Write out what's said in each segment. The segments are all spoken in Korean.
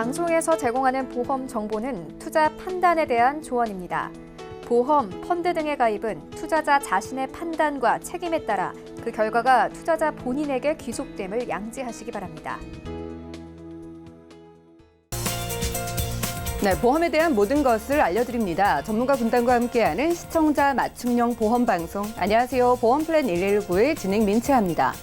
방송에서 제공하는 보험 정보는 투자 판단에 대한 조언입니다. 보험, 펀드 등의 가입은 투자자 자신의 판단과 책임에 따라 그 결과가 투자자 본인에게 귀속됨을 양지하시기 바랍니다. 네, 보험에 대한 모든 것을 알려드립니다. 전문가 군단과 함께하는 시청자 맞춤형 보험 방송. 안녕하세요. 보험플랜 119의 진행 민채합니다.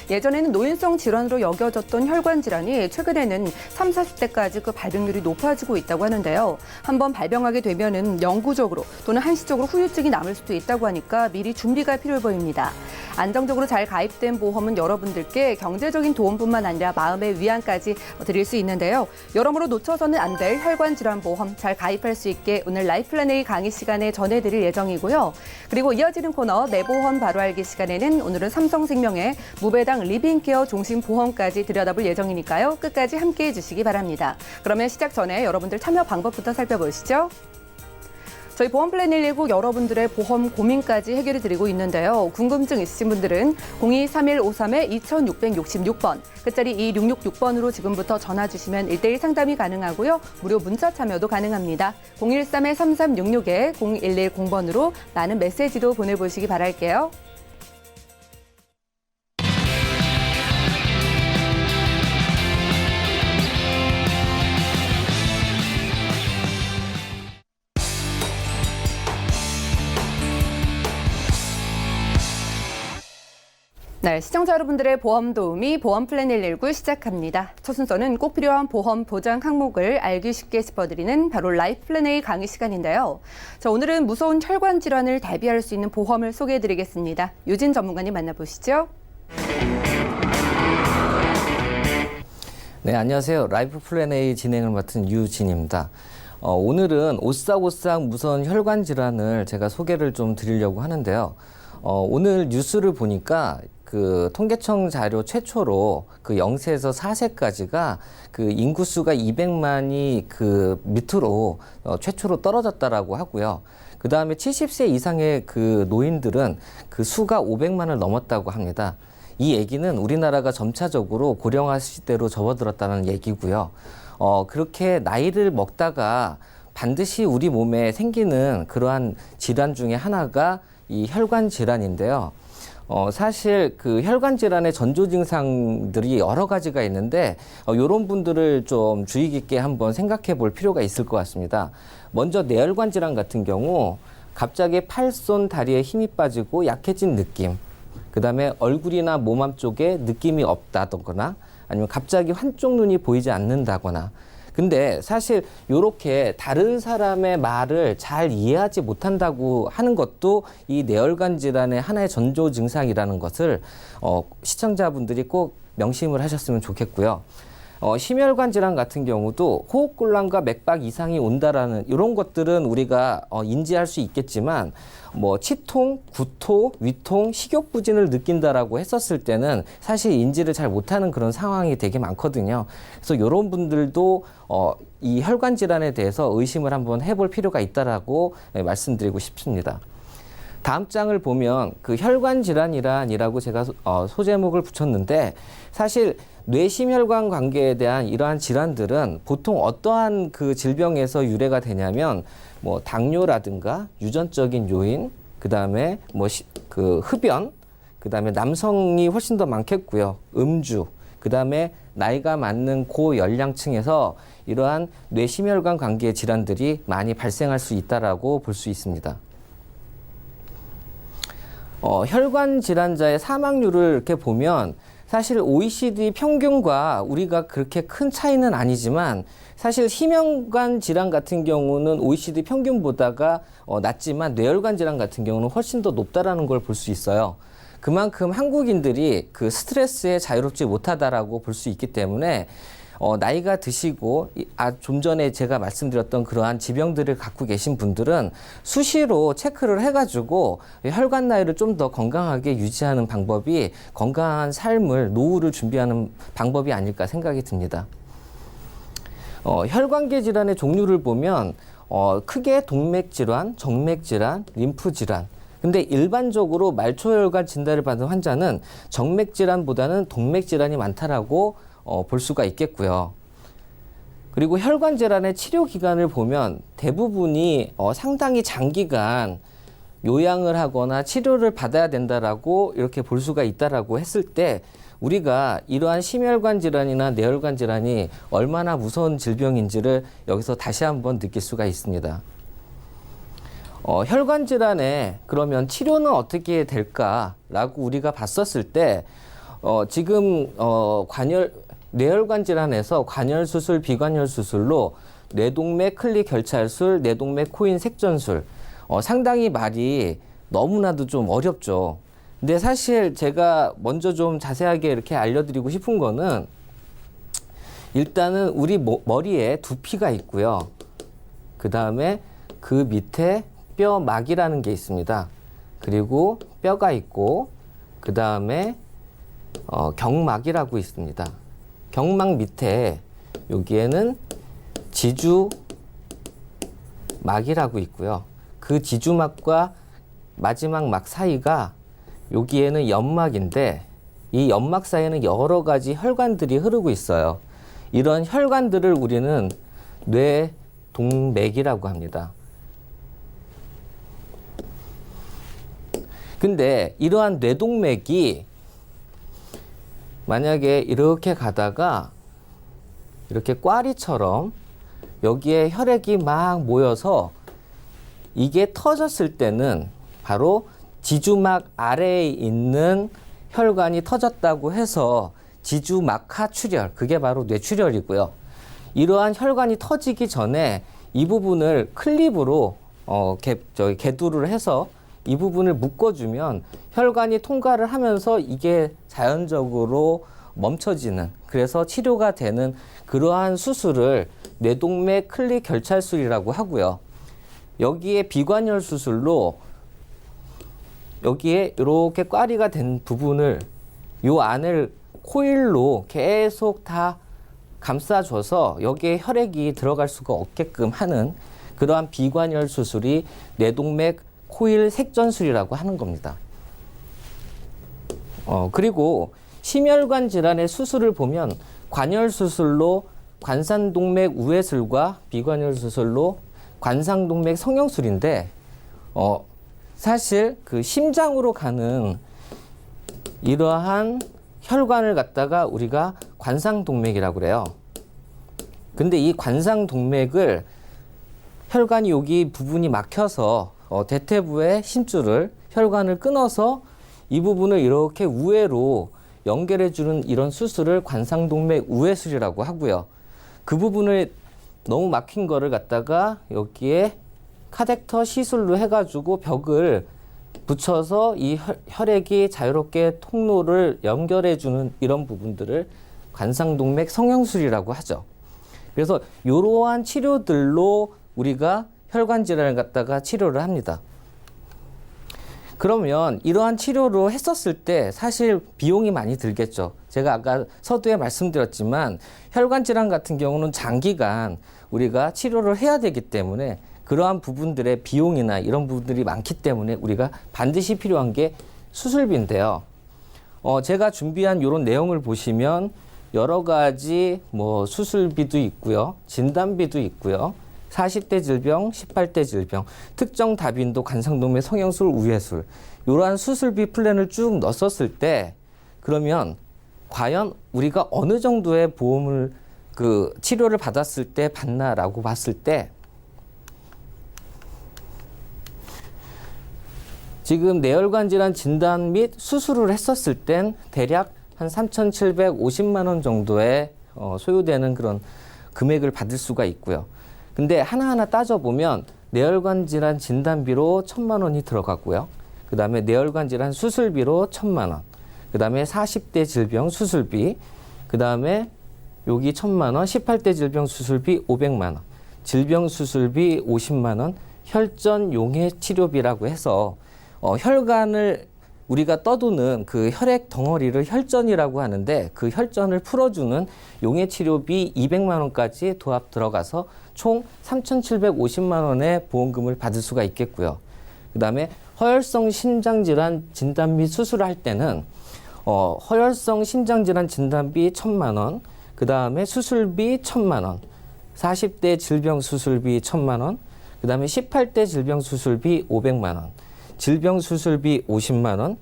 예전에는 노인성 질환으로 여겨졌던 혈관 질환이 최근에는 30, 40대까지 그 발병률이 높아지고 있다고 하는데요. 한번 발병하게 되면은 영구적으로 또는 한시적으로 후유증이 남을 수도 있다고 하니까 미리 준비가 필요해 보입니다. 안정적으로 잘 가입된 보험은 여러분들께 경제적인 도움뿐만 아니라 마음의 위안까지 드릴 수 있는데요. 여러모로 놓쳐서는 안 될 혈관 질환 보험 잘 가입할 수 있게 오늘 라이플랜 A 강의 시간에 전해드릴 예정이고요. 그리고 이어지는 코너 내 보험 바로 알기 시간에는 오늘은 삼성생명의 무배당 리빙케어 종신보험까지 들여다볼 예정이니까요. 끝까지 함께해 주시기 바랍니다. 그러면 시작 전에 여러분들 참여 방법부터 살펴보시죠. 저희 보험플랜 119 여러분들의 보험 고민까지 해결해 드리고 있는데요. 궁금증 있으신 분들은 023153-2666번, 끝자리 2666번으로 지금부터 전화 주시면 1:1 상담이 가능하고요. 무료 문자 참여도 가능합니다. 013-3366-0110번으로 많은 메시지도 보내보시기 바랄게요. 네, 시청자 여러분들의 보험 도우미 보험플랜 119 시작합니다. 첫 순서는 꼭 필요한 보험 보장 항목을 알기 쉽게 짚어드리는 바로 라이플랜 A 강의 시간인데요. 자, 오늘은 무서운 혈관 질환을 대비할 수 있는 보험을 소개해드리겠습니다. 유진 전문가님 만나보시죠. 네, 안녕하세요. 라이플랜 A 진행을 맡은 유진입니다. 오늘은 오싹오싹 무서운 혈관 질환을 제가 소개를 좀 드리려고 하는데요. 오늘 뉴스를 보니까 그 통계청 자료 최초로 그 0세에서 4세까지가 그 인구수가 200만이 그 밑으로 최초로 떨어졌다라고 하고요. 그 다음에 70세 이상의 그 노인들은 그 수가 500만을 넘었다고 합니다. 이 얘기는 우리나라가 점차적으로 고령화 시대로 접어들었다는 얘기고요. 그렇게 나이를 먹다가 반드시 우리 몸에 생기는 그러한 질환 중에 하나가 이 혈관 질환인데요. 사실 그 혈관 질환의 전조 증상들이 여러 가지가 있는데 이런 분들을 좀 주의 깊게 한번 생각해 볼 필요가 있을 것 같습니다. 먼저 뇌혈관 질환 같은 경우 갑자기 팔, 손, 다리에 힘이 빠지고 약해진 느낌, 그다음에 얼굴이나 몸 앞쪽에 느낌이 없다거나 아니면 갑자기 한쪽 눈이 보이지 않는다거나. 근데 사실 이렇게 다른 사람의 말을 잘 이해하지 못한다고 하는 것도 이 뇌혈관 질환의 하나의 전조 증상이라는 것을 시청자분들이 꼭 명심을 하셨으면 좋겠고요. 심혈관 질환 같은 경우도 호흡곤란과 맥박 이상이 온다라는 이런 것들은 우리가 인지할 수 있겠지만 뭐 치통, 구토, 위통, 식욕부진을 느낀다라고 했었을 때는 사실 인지를 잘 못하는 그런 상황이 되게 많거든요. 그래서 이런 분들도 이 혈관 질환에 대해서 의심을 한번 해볼 필요가 있다라고 말씀드리고 싶습니다. 다음 장을 보면 그 혈관 질환이란이라고 제가 소제목을 붙였는데 사실 뇌심혈관 관계에 대한 이러한 질환들은 보통 어떠한 그 질병에서 유래가 되냐면 뭐 당뇨라든가 유전적인 요인, 그다음에 뭐 그 흡연, 그다음에 남성이 훨씬 더 많겠고요. 음주, 그다음에 나이가 많는 고연령층에서 이러한 뇌심혈관 관계의 질환들이 많이 발생할 수 있다라고 볼 수 있습니다. 혈관 질환자의 사망률을 이렇게 보면 사실 OECD 평균과 우리가 그렇게 큰 차이는 아니지만 사실 심혈관 질환 같은 경우는 OECD 평균보다가 낮지만 뇌혈관 질환 같은 경우는 훨씬 더 높다라는 걸 볼 수 있어요. 그만큼 한국인들이 그 스트레스에 자유롭지 못하다라고 볼 수 있기 때문에 나이가 드시고 좀 전에 제가 말씀드렸던 그러한 지병들을 갖고 계신 분들은 수시로 체크를 해가지고 혈관 나이를 좀 더 건강하게 유지하는 방법이 건강한 삶을, 노후를 준비하는 방법이 아닐까 생각이 듭니다. 혈관계 질환의 종류를 보면 크게 동맥질환, 정맥질환, 림프질환. 근데 일반적으로 말초혈관 진단을 받은 환자는 정맥질환보다는 동맥질환이 많다라고 볼 수가 있겠고요. 그리고 혈관 질환의 치료 기간을 보면 대부분이 상당히 장기간 요양을 하거나 치료를 받아야 된다라고 이렇게 볼 수가 있다라고 했을 때 우리가 이러한 심혈관 질환이나 뇌혈관 질환이 얼마나 무서운 질병인지를 여기서 다시 한번 느낄 수가 있습니다. 혈관 질환에 그러면 치료는 어떻게 될까라고 우리가 봤었을 때 지금 뇌혈관 질환에서 관열 수술, 비관열 수술로 뇌동맥 클리 결찰술, 뇌동맥 코인 색전술 상당히 말이 너무나도 좀 어렵죠. 근데 사실 제가 먼저 좀 자세하게 이렇게 알려드리고 싶은 거는 일단은 우리 머리에 두피가 있고요. 그 다음에 그 밑에 뼈막이라는 게 있습니다. 그리고 뼈가 있고 그 다음에 경막이라고 있습니다. 경막 밑에 여기에는 지주막이라고 있고요. 그 지주막과 마지막 막 사이가 여기에는 연막인데 이 연막 사이에는 여러 가지 혈관들이 흐르고 있어요. 이런 혈관들을 우리는 뇌동맥이라고 합니다. 근데 이러한 뇌동맥이 만약에 이렇게 가다가 이렇게 꽈리처럼 여기에 혈액이 막 모여서 이게 터졌을 때는 바로 지주막 아래에 있는 혈관이 터졌다고 해서 지주막하 출혈, 그게 바로 뇌출혈이고요. 이러한 혈관이 터지기 전에 이 부분을 클립으로 개두를 해서 이 부분을 묶어주면 혈관이 통과를 하면서 이게 자연적으로 멈춰지는, 그래서 치료가 되는 그러한 수술을 뇌동맥 클리 결찰술이라고 하고요. 여기에 비관열 수술로 여기에 이렇게 꽈리가 된 부분을 요 안을 코일로 계속 다 감싸줘서 여기에 혈액이 들어갈 수가 없게끔 하는 그러한 비관열 수술이 뇌동맥 코일 색전술이라고 하는 겁니다. 그리고 심혈관 질환의 수술을 보면 관열 수술로 관상동맥 우회술과 비관열 수술로 관상동맥 성형술인데 사실 그 심장으로 가는 이러한 혈관을 갖다가 우리가 관상동맥이라고 그래요. 근데 이 관상동맥을 혈관이 여기 부분이 막혀서 대퇴부의 심줄을 혈관을 끊어서 이 부분을 이렇게 우회로 연결해주는 이런 수술을 관상동맥 우회술이라고 하고요. 그 부분을 너무 막힌 거를 갖다가 여기에 카텍터 시술로 해가지고 벽을 붙여서 이 혈액이 자유롭게 통로를 연결해주는 이런 부분들을 관상동맥 성형술이라고 하죠. 그래서 이러한 치료들로 우리가 혈관 질환을 갖다가 치료를 합니다. 그러면 이러한 치료로 했었을 때 사실 비용이 많이 들겠죠. 제가 아까 서두에 말씀드렸지만 혈관 질환 같은 경우는 장기간 우리가 치료를 해야 되기 때문에 그러한 부분들의 비용이나 이런 부분들이 많기 때문에 우리가 반드시 필요한 게 수술비인데요. 제가 준비한 이런 내용을 보시면 여러 가지 수술비도 있고요. 진단비도 있고요. 40대 질병, 18대 질병, 특정 다빈도 관상동맥 성형술, 우회술 이러한 수술비 플랜을 쭉 넣었을 때 그러면 과연 우리가 어느 정도의 보험을 치료를 받았을 때 받나라고 봤을 때 지금 뇌혈관 질환 진단 및 수술을 했었을 땐 대략 한 3,750만 원 정도의 소요되는 그런 금액을 받을 수가 있고요. 근데 하나하나 따져보면 뇌혈관 질환 진단비로 1,000만 원이 들어가고요. 그 다음에 뇌혈관 질환 수술비로 1,000만 원. 그 다음에 40대 질병 수술비. 그 다음에 여기 1,000만 원, 18대 질병 수술비 500만 원. 질병 수술비 50만 원, 혈전 용해 치료비라고 해서 혈관을 우리가 떠도는 그 혈액 덩어리를 혈전이라고 하는데 그 혈전을 풀어주는 용해 치료비 200만 원까지 도합 들어가서 총 3,750만 원의 보험금을 받을 수가 있겠고요. 그 다음에 허혈성 심장질환 진단 및 수술을 할 때는 허혈성 심장질환 진단비 1,000만 원, 그 다음에 수술비 1,000만 원, 40대 질병수술비 1,000만 원, 그 다음에 18대 질병수술비 500만 원, 질병수술비 50만 원,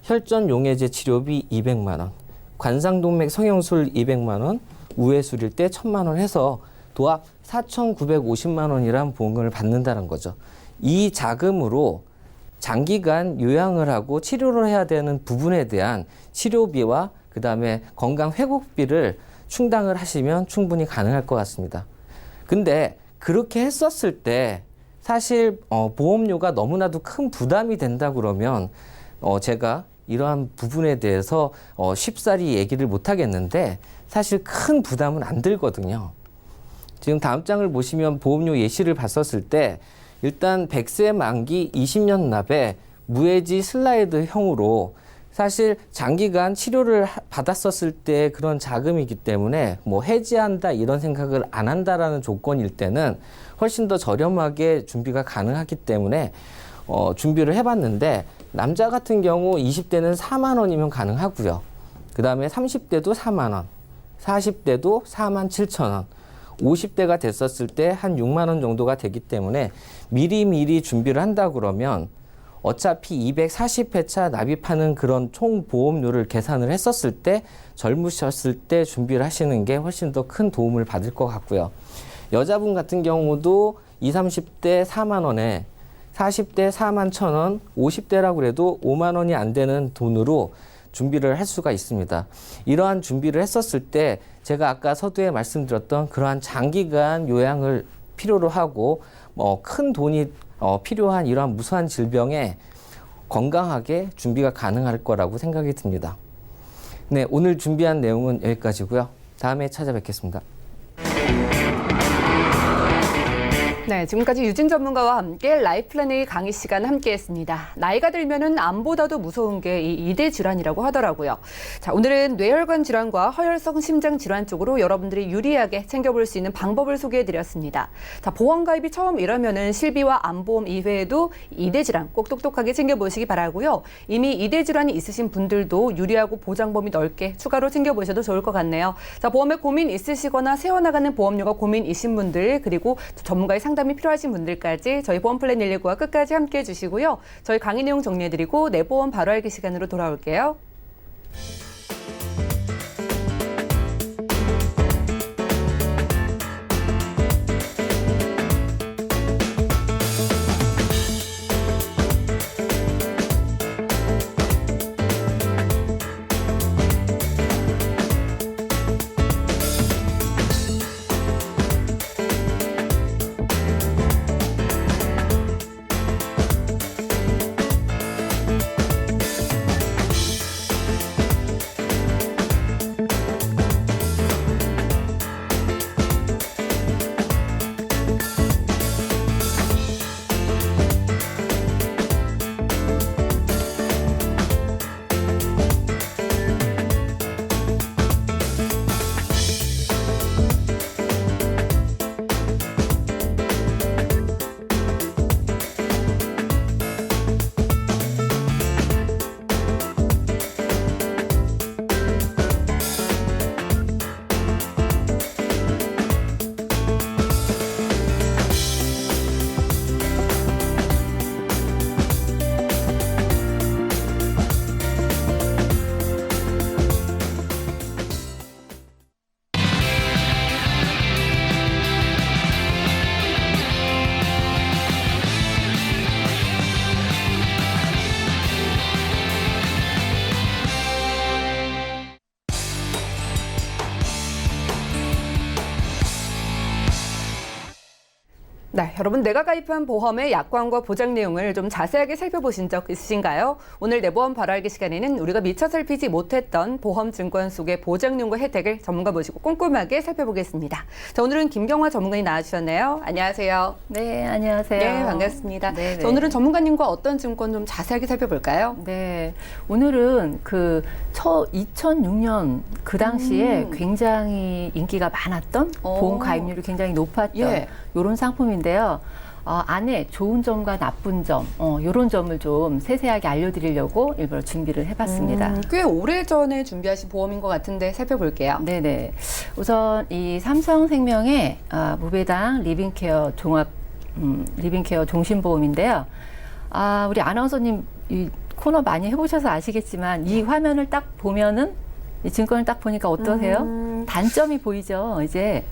혈전용해제 치료비 200만 원, 관상동맥 성형술 200만 원, 우회술일 때 1,000만 원 해서 도합 4,950만 원이란 보험금을 받는다는 거죠. 이 자금으로 장기간 요양을 하고 치료를 해야 되는 부분에 대한 치료비와 그 다음에 건강 회복비를 충당을 하시면 충분히 가능할 것 같습니다. 근데 그렇게 했었을 때 사실 보험료가 너무나도 큰 부담이 된다 그러면 제가 이러한 부분에 대해서 쉽사리 얘기를 못 하겠는데 사실 큰 부담은 안 들거든요. 지금 다음 장을 보시면 보험료 예시를 봤었을 때 일단 100세 만기 20년 납에 무해지 슬라이드형으로 사실 장기간 치료를 받았었을 때 그런 자금이기 때문에 뭐 해지한다 이런 생각을 안 한다라는 조건일 때는 훨씬 더 저렴하게 준비가 가능하기 때문에 준비를 해봤는데 남자 같은 경우 20대는 4만 원이면 가능하고요. 그 다음에 30대도 4만 원, 40대도 4만 7천 원, 50대가 됐었을 때 한 6만 원 정도가 되기 때문에 미리미리 준비를 한다 그러면 어차피 240회차 납입하는 그런 총 보험료를 계산을 했었을 때 젊으셨을 때 준비를 하시는 게 훨씬 더 큰 도움을 받을 것 같고요. 여자분 같은 경우도 20, 30대 4만 원에 40대 4만 1천 원, 50대라고 해도 5만 원이 안 되는 돈으로 준비를 할 수가 있습니다. 이러한 준비를 했었을 때 제가 아까 서두에 말씀드렸던 그러한 장기간 요양을 필요로 하고 큰 돈이 필요한 이러한 무수한 질병에 건강하게 준비가 가능할 거라고 생각이 듭니다. 네, 오늘 준비한 내용은 여기까지고요. 다음에 찾아뵙겠습니다. 네, 지금까지 유진 전문가와 함께 라이플랜 A 강의 시간 함께했습니다. 나이가 들면은 암보다도 무서운 게 이 이대 질환이라고 하더라고요. 자, 오늘은 뇌혈관 질환과 허혈성 심장 질환 쪽으로 여러분들이 유리하게 챙겨볼 수 있는 방법을 소개해드렸습니다. 자, 보험 가입이 처음이라면은 실비와 암보험 이외에도 이대 질환 꼭 똑똑하게 챙겨보시기 바라고요. 이미 이대 질환이 있으신 분들도 유리하고 보장 범위 넓게 추가로 챙겨보셔도 좋을 것 같네요. 자, 보험에 고민 있으시거나 세워나가는 보험료가 고민이신 분들 그리고 전문가의 상담이 필요하신 분들까지 저희 보험플랜 119와 끝까지 함께해 주시고요. 저희 강의 내용 정리해드리고 내 보험 바로 알기 시간으로 돌아올게요. 네, 여러분 내가 가입한 보험의 약관과 보장 내용을 좀 자세하게 살펴보신 적 있으신가요? 오늘 내 보험 바로 알기 시간에는 우리가 미처 살피지 못했던 보험 증권 속의 보장 내용과 혜택을 전문가 모시고 꼼꼼하게 살펴보겠습니다. 자, 오늘은 김경화 전문가님 나와주셨네요. 안녕하세요. 네, 안녕하세요. 네, 반갑습니다. 네, 자, 오늘은 전문가님과 어떤 증권 좀 자세하게 살펴볼까요? 네, 오늘은 2006년 그 당시에 굉장히 인기가 많았던 보험 가입률이 굉장히 높았던 예. 이런 상품인데 있는데요. 안에 좋은 점과 나쁜 점, 이런 점을 좀 세세하게 알려드리려고 일부러 준비를 해봤습니다. 꽤 오래전에 준비하신 보험인 것 같은데 살펴볼게요. 네네. 우선 이 삼성생명의 무배당 리빙케어 리빙케어 종신보험인데요. 우리 아나운서님 이 코너 많이 해보셔서 아시겠지만 이 화면을 딱 보면은 이 증권을 딱 보니까 어떠세요? 단점이 보이죠, 이제.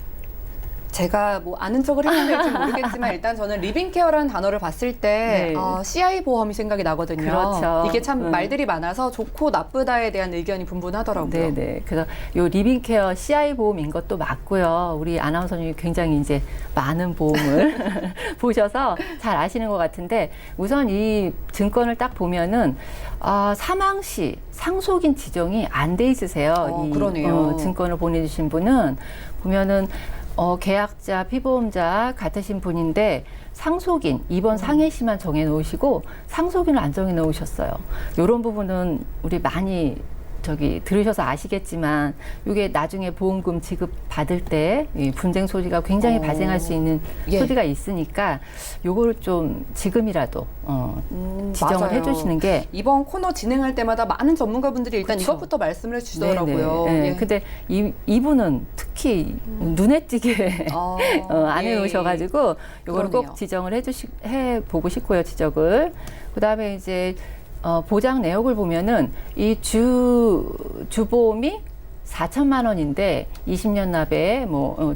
제가 뭐 아는 척을 해야 될지 모르겠지만 일단 저는 리빙케어라는 단어를 봤을 때 네. CI 보험이 생각이 나거든요. 그렇죠. 이게 참 말들이 많아서 좋고 나쁘다에 대한 의견이 분분하더라고요. 네네. 그래서 요 리빙케어 CI 보험인 것도 맞고요. 우리 아나운서님이 굉장히 이제 많은 보험을 보셔서 잘 아시는 것 같은데 우선 이 증권을 딱 보면은 사망 시 상속인 지정이 안 돼 있으세요. 그러네요. 증권을 보내주신 분은 보면은 계약자, 피보험자 같으신 분인데 상속인, 입원 상해시만 정해 놓으시고 상속인을 안 정해 놓으셨어요. 이런 부분은 우리 많이 들으셔서 아시겠지만 이게 나중에 보험금 지급 받을 때 이 분쟁 소지가 굉장히 발생할 수 있는 예. 소지가 있으니까 요거를 좀 지금이라도 지정을 맞아요. 해주시는 게 이번 코너 진행할 때마다 많은 전문가분들이 일단 그쵸. 이것부터 말씀을 해주시더라고요. 네네. 네. 예. 근데 이분은 특히 눈에 띄게 안 예. 해놓으셔가지고 요거를 그러네요. 꼭 지정을 해보고 싶고요, 지적을. 그 다음에 이제 보장 내역을 보면은 이 주보험이 4천만 원인데 20년 납에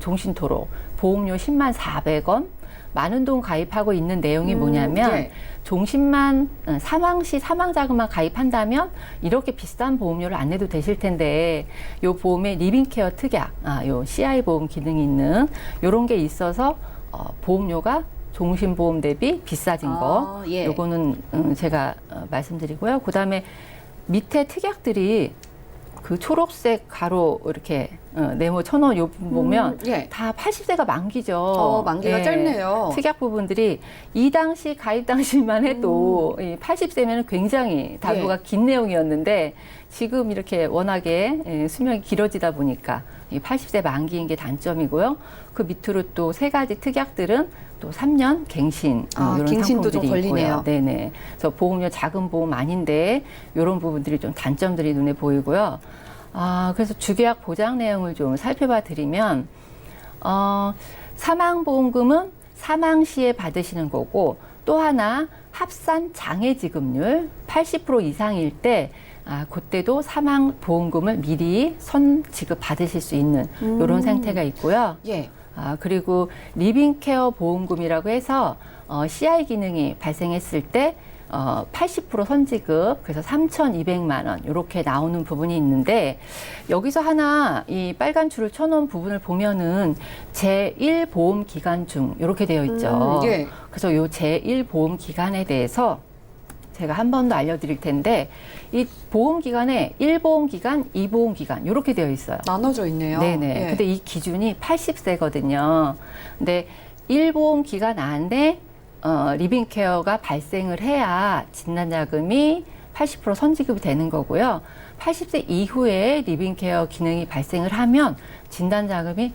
종신토록 보험료 10만 400원 많은 돈 가입하고 있는 내용이 뭐냐면 예. 종신만 사망 시 사망 자금만 가입한다면 이렇게 비싼 보험료를 안 내도 되실 텐데 요 보험에 리빙케어 특약, 요 CI 보험 기능이 있는 요런 게 있어서 보험료가 종신보험 대비 비싸진 거, 예. 요거는 제가 말씀드리고요. 그 다음에 밑에 특약들이 그 초록색 가로 이렇게 네모 쳐놓은 요 부분 보면 예. 다 80세가 만기죠. 만기가 예. 짧네요. 특약 부분들이 이 당시 가입 당시만 해도 이 80세면 굉장히 단부가 예. 긴 내용이었는데 지금 이렇게 워낙에 수명이 길어지다 보니까 이 80세 만기인 게 단점이고요. 그 밑으로 또 세 가지 특약들은 또 3년 갱신 이런 갱신도 좀 상품들이 걸리네요. 있고요. 네네. 그래서 보험료 작은 보험 아닌데 이런 부분들이 좀 단점들이 눈에 보이고요. 그래서 주계약 보장 내용을 좀 살펴봐 드리면 사망보험금은 사망 시에 받으시는 거고 또 하나 합산 장애 지급률 80% 이상일 때 그때도 사망보험금을 미리 선 지급 받으실 수 있는 이런 상태가 있고요. 예. 그리고 리빙케어 보험금이라고 해서 CI 기능이 발생했을 때 80% 선지급, 그래서 3,200만 원 이렇게 나오는 부분이 있는데 여기서 하나 이 빨간 줄을 쳐놓은 부분을 보면은 제1 보험 기간 중 이렇게 되어 있죠. 예. 그래서 요 제1 보험 기간에 대해서 제가 한 번 더 알려드릴 텐데 이 보험 기간에 1보험 기간, 2보험 기간 이렇게 되어 있어요. 나눠져 있네요. 네네. 예. 근데 이 기준이 80세거든요. 근데 1보험 기간 안에 리빙케어가 발생을 해야 진단자금이 80% 선지급이 되는 거고요. 80세 이후에 리빙케어 기능이 발생을 하면 진단자금이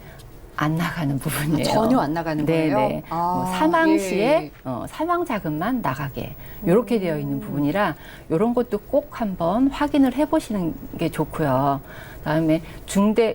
안 나가는 부분이에요. 전혀 안 나가는 거예요? 네네. 사망 예. 시에 사망 자금만 나가게 이렇게 되어 있는 부분이라 이런 것도 꼭 한번 확인을 해보시는 게 좋고요. 그다음에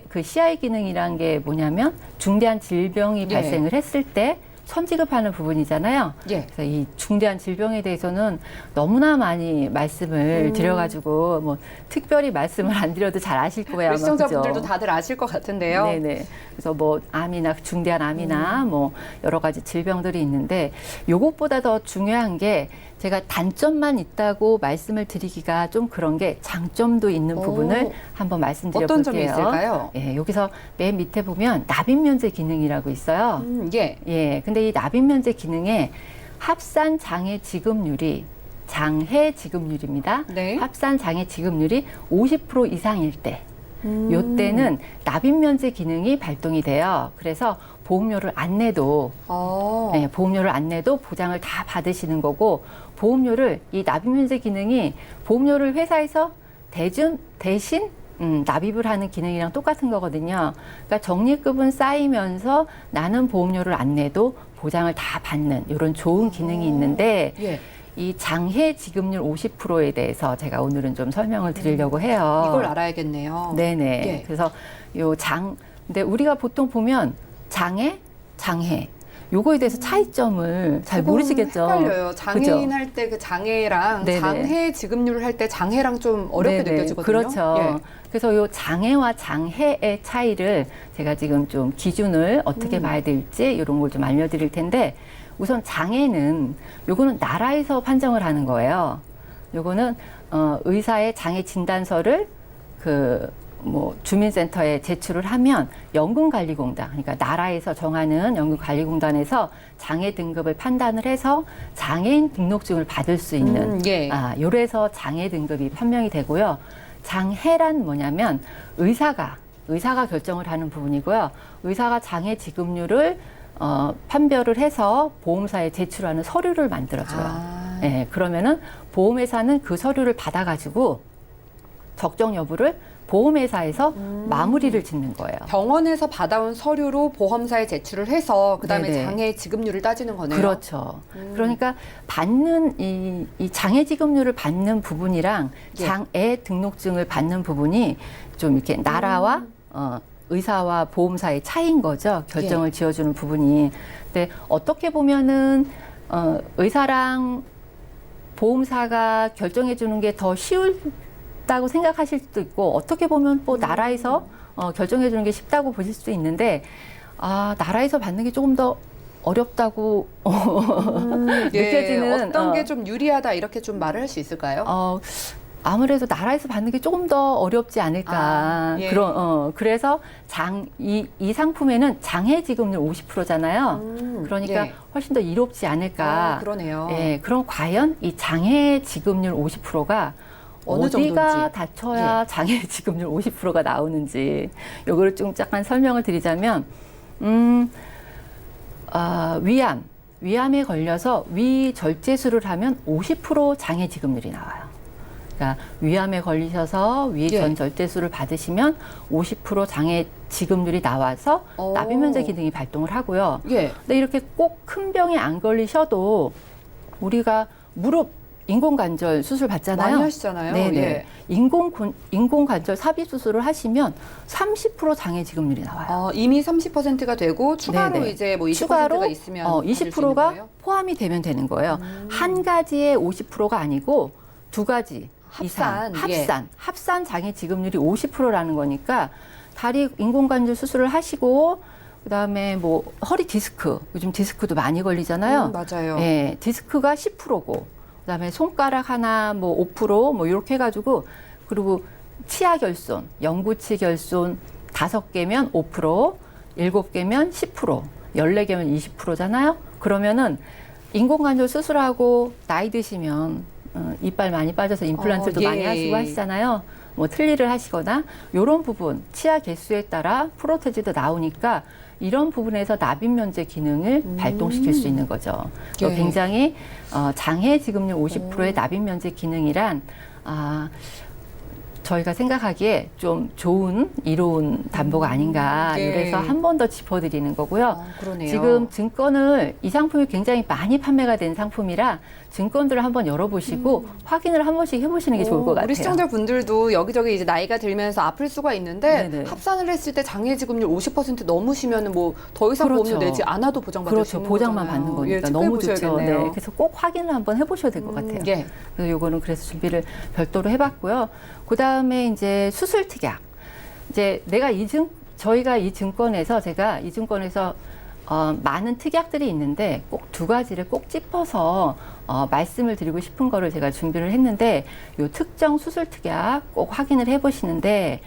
그 CI 기능이란 게 뭐냐면 중대한 질병이 예. 발생을 했을 때 선지급하는 부분이잖아요. 예. 그래서 이 중대한 질병에 대해서는 너무나 많이 말씀을 드려가지고 뭐 특별히 말씀을 안 드려도 잘 아실 거예요. 아마. 시청자분들도 그죠? 다들 아실 것 같은데요. 네네. 그래서 뭐 암이나 중대한 암이나 뭐 여러 가지 질병들이 있는데 요것보다 더 중요한 게 제가 단점만 있다고 말씀을 드리기가 좀 그런 게 장점도 있는 부분을 한번 말씀드려 볼게요. 어떤 점이 있을까요? 예, 여기서 맨 밑에 보면 납입 면제 기능이라고 있어요. 예. 예, 근데 이 납입 면제 기능에 합산 장애 지급률이 장해 지급률입니다. 네. 합산 장애 지급률이 50% 이상일 때 요때는 납입 면제 기능이 발동이 돼요. 그래서 보험료를 안 내도 네, 보험료를 안 내도 보장을 다 받으시는 거고 이 납입 면제 기능이 보험료를 회사에서 대신 납입을 하는 기능이랑 똑같은 거거든요. 그러니까 적립금은 쌓이면서 나는 보험료를 안 내도 보장을 다 받는 이런 좋은 기능이 있는데 예. 이 장해 지급률 50%에 대해서 제가 오늘은 좀 설명을 드리려고 해요. 이걸 알아야겠네요. 네네. 예. 그래서 근데 우리가 보통 보면 장해, 요거에 대해서 차이점을 잘 조금 모르시겠죠. 헷갈려요. 장애인 그죠? 할 때 그 장애랑 네네. 장해 지급률을 할 때 장해랑 좀 어렵게 네네. 느껴지거든요. 그렇죠. 예. 그래서 요 장해와 장해의 차이를 제가 지금 좀 기준을 어떻게 봐야 될지 이런 걸 좀 알려드릴 텐데 우선 장해는 요거는 나라에서 판정을 하는 거예요. 요거는 의사의 장애 진단서를 주민센터에 제출을 하면 연금관리공단, 그러니까 나라에서 정하는 연금관리공단에서 장애 등급을 판단을 해서 장애인 등록증을 받을 수 있는 예. 요래서 장애 등급이 판명이 되고요. 장해란 뭐냐면 의사가 결정을 하는 부분이고요. 의사가 장애 지급률을 판별을 해서 보험사에 제출하는 서류를 만들어줘요. 예, 그러면은 보험회사는 그 서류를 받아가지고 적정 여부를 보험회사에서 마무리를 짓는 거예요. 병원에서 받아온 서류로 보험사에 제출을 해서 그다음에 네네. 장애 지급률을 따지는 거네요. 그렇죠. 그러니까 받는 이 장애 지급률을 받는 부분이랑 예. 장애 등록증을 받는 부분이 좀 이렇게 나라와 의사와 보험사의 차이인 거죠. 결정을 지어주는 부분이. 근데 어떻게 보면은 의사랑 보험사가 결정해 주는 게 더 쉬울다고 생각하실 수도 있고 어떻게 보면 뭐 나라에서 결정해 주는 게 쉽다고 보실 수도 있는데 나라에서 받는 게 조금 더 어렵다고 느껴지는 어떤 게 좀 유리하다 이렇게 좀 말을 할 수 있을까요? 아무래도 나라에서 받는 게 조금 더 어렵지 않을까. 예. 그래서 이 상품에는 장해 지급률 50%잖아요. 그러니까 예. 훨씬 더 이롭지 않을까. 그러네요. 예, 그럼 과연 이 장해 지급률 50%가 어느 어디가 정도인지. 다쳐야 장애 지급률 50%가 나오는지 요거를 좀 잠깐 설명을 드리자면 위암에 걸려서 위절제술을 하면 50% 장애 지급률이 나와요. 그러니까 위암에 걸리셔서 위전 절제술을 받으시면 50% 장애 지급률이 나와서 납입면제 기능이 발동을 하고요. 예. 근데 이렇게 꼭 큰 병에 안 걸리셔도 우리가 무릎 인공관절 수술 받잖아요. 많이 하시잖아요. 네네. 예. 인공관절 삽입 수술을 하시면 30% 장애 지급률이 나와요. 이미 30%가 되고 추가로 네네. 이제 뭐 20%가 추가로 있으면 받을 수 있는 20%가 거예요? 포함이 되면 되는 거예요. 한 가지에 50%가 아니고 두 가지 이상 합산 장애 지급률이 50%라는 거니까 다리 인공관절 수술을 하시고 그다음에 뭐 허리 디스크 요즘 디스크도 많이 걸리잖아요. 맞아요. 예, 디스크가 10%고 그다음에 손가락 하나 뭐 5% 뭐 이렇게 해가지고 그리고 치아 결손, 영구치 결손 5개면 5%, 7개면 10%, 14개면 20%잖아요. 그러면은 인공관절 수술하고 나이 드시면 이빨 많이 빠져서 임플란트도 많이 하시고 하시잖아요. 뭐 틀니를 하시거나 이런 부분 치아 개수에 따라 프로테즈도 나오니까 이런 부분에서 납입면제 기능을 발동시킬 수 있는 거죠. 예. 굉장히 장해 지급률 50%의 납입면제 기능이란 저희가 생각하기에 좀 좋은 이로운 담보가 아닌가 예. 이래서 한 번 더 짚어드리는 거고요. 그러네요. 지금 증권을 이 상품이 굉장히 많이 판매가 된 상품이라 증권들을 한번 열어보시고 확인을 한 번씩 해보시는 게 좋을 것 같아요. 우리 시청자분들도 여기저기 이제 나이가 들면서 아플 수가 있는데 네네. 합산을 했을 때 장애 지급률 50% 넘으시면은 뭐 더 이상 그렇죠. 보험료 내지 않아도 보장받을 수 그렇죠. 있는 보장만 거잖아요. 받는 거니까 예, 너무 좋죠. 체크해보셔야겠네요. 네. 그래서 꼭 확인을 한번 해보셔야 될 것 같아요. 예. 그래서 요거는 그래서 준비를 별도로 해봤고요. 그 다음에 이제 수술 특약. 이제 저희가 이 증권에서 많은 특약들이 있는데 꼭 두 가지를 꼭 짚어서 말씀을 드리고 싶은 거를 제가 준비를 했는데 요 특정 수술 특약 꼭 확인을 해보시는데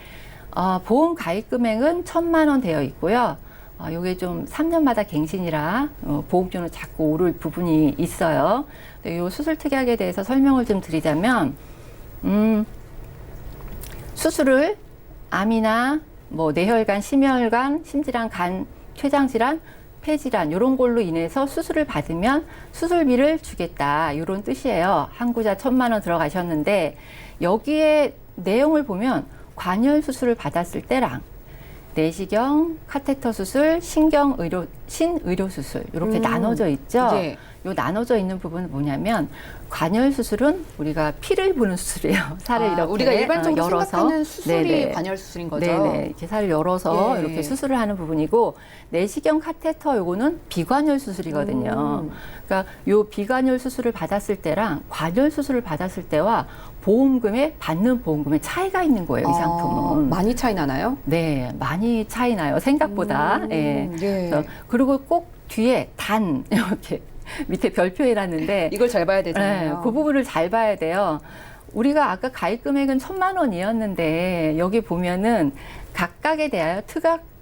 보험 가입 금액은 1,000만 원 되어 있고요. 요게 좀 3년마다 갱신이라 보험료는 자꾸 오를 부분이 있어요. 근데 요 수술 특약에 대해서 설명을 좀 드리자면 수술을 암이나 뭐 뇌혈관, 심혈관, 심질환, 간, 췌장질환, 폐질환 이런 걸로 인해서 수술을 받으면 수술비를 주겠다 이런 뜻이에요. 한 구자 1,000만 원 들어가셨는데 여기에 내용을 보면 관열 수술을 받았을 때랑 내시경, 카테터 수술, 신의료 수술 이렇게 나눠져 있죠. 예. 요 나눠져 있는 부분은 뭐냐면 관열 수술은 우리가 피를 보는 수술이에요. 살을 이렇게 우리가 일반적으로 열어서 생각하는 수술이 네네. 관열 수술인 거죠. 네네. 이렇게 살을 열어서 예. 이렇게 수술을 하는 부분이고 내시경 카테터 요거는 비관열 수술이거든요. 그러니까 요 비관열 수술을 받았을 때랑 관열 수술을 받았을 때와 받는 보험금에 차이가 있는 거예요. 이 상품은. 많이 차이 나나요? 네, 많이 차이 나요. 생각보다. 예. 예. 그래서 그리고 꼭 뒤에 단 이렇게 밑에 별표 해놨는데 이걸 잘 봐야 되잖아요. 네, 그 부분을 잘 봐야 돼요. 우리가 아까 가입 금액은 1,000만 원이었는데 여기 보면은 각각에 대하여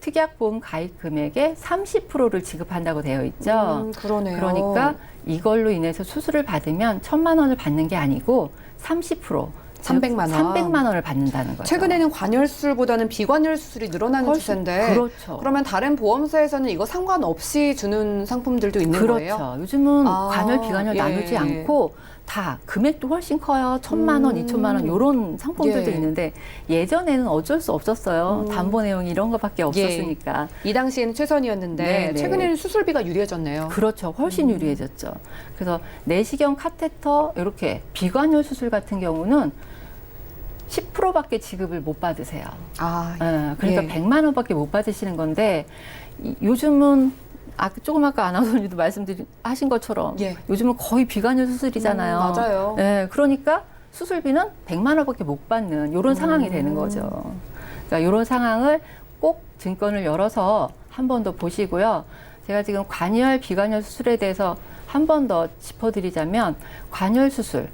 특약보험 가입 금액의 30%를 지급한다고 되어 있죠. 그러네요. 그러니까 이걸로 인해서 수술을 받으면 1,000만 원을 받는 게 아니고 30% 300만 원. 300만 원을 받는다는 거죠. 최근에는 관열 수술보다는 비관열 수술이 늘어나는 훨씬- 추세인데 그렇죠. 그러면 다른 보험사에서는 이거 상관없이 주는 상품들도 있는 그렇죠. 거예요? 요즘은 아, 관열, 비관열 예. 나누지 않고 다 금액도 훨씬 커요. 1,000만 원, 2,000만 원 이런 상품들도 예. 있는데 예전에는 어쩔 수 없었어요. 담보 내용이 이런 거밖에 없었으니까. 이 당시에는 최선이었는데 네, 네. 최근에는 수술비가 유리해졌네요. 그렇죠. 훨씬 유리해졌죠. 그래서 내시경 카테터 이렇게 비관열 수술 같은 경우는 10%밖에 지급을 못 받으세요. 그러니까 예. 100만 원밖에 못 받으시는 건데 요즘은 아까 아나운서님도 말씀하신 것처럼 예. 요즘은 거의 비관열 수술이잖아요. 맞아요. 네, 그러니까 수술비는 100만 원밖에 못 받는 이런 상황이 되는 거죠. 그러니까 이런 상황을 꼭 증권을 열어서 한 번 더 보시고요. 제가 지금 관열, 비관열 수술에 대해서 한 번 더 짚어드리자면 관열 수술,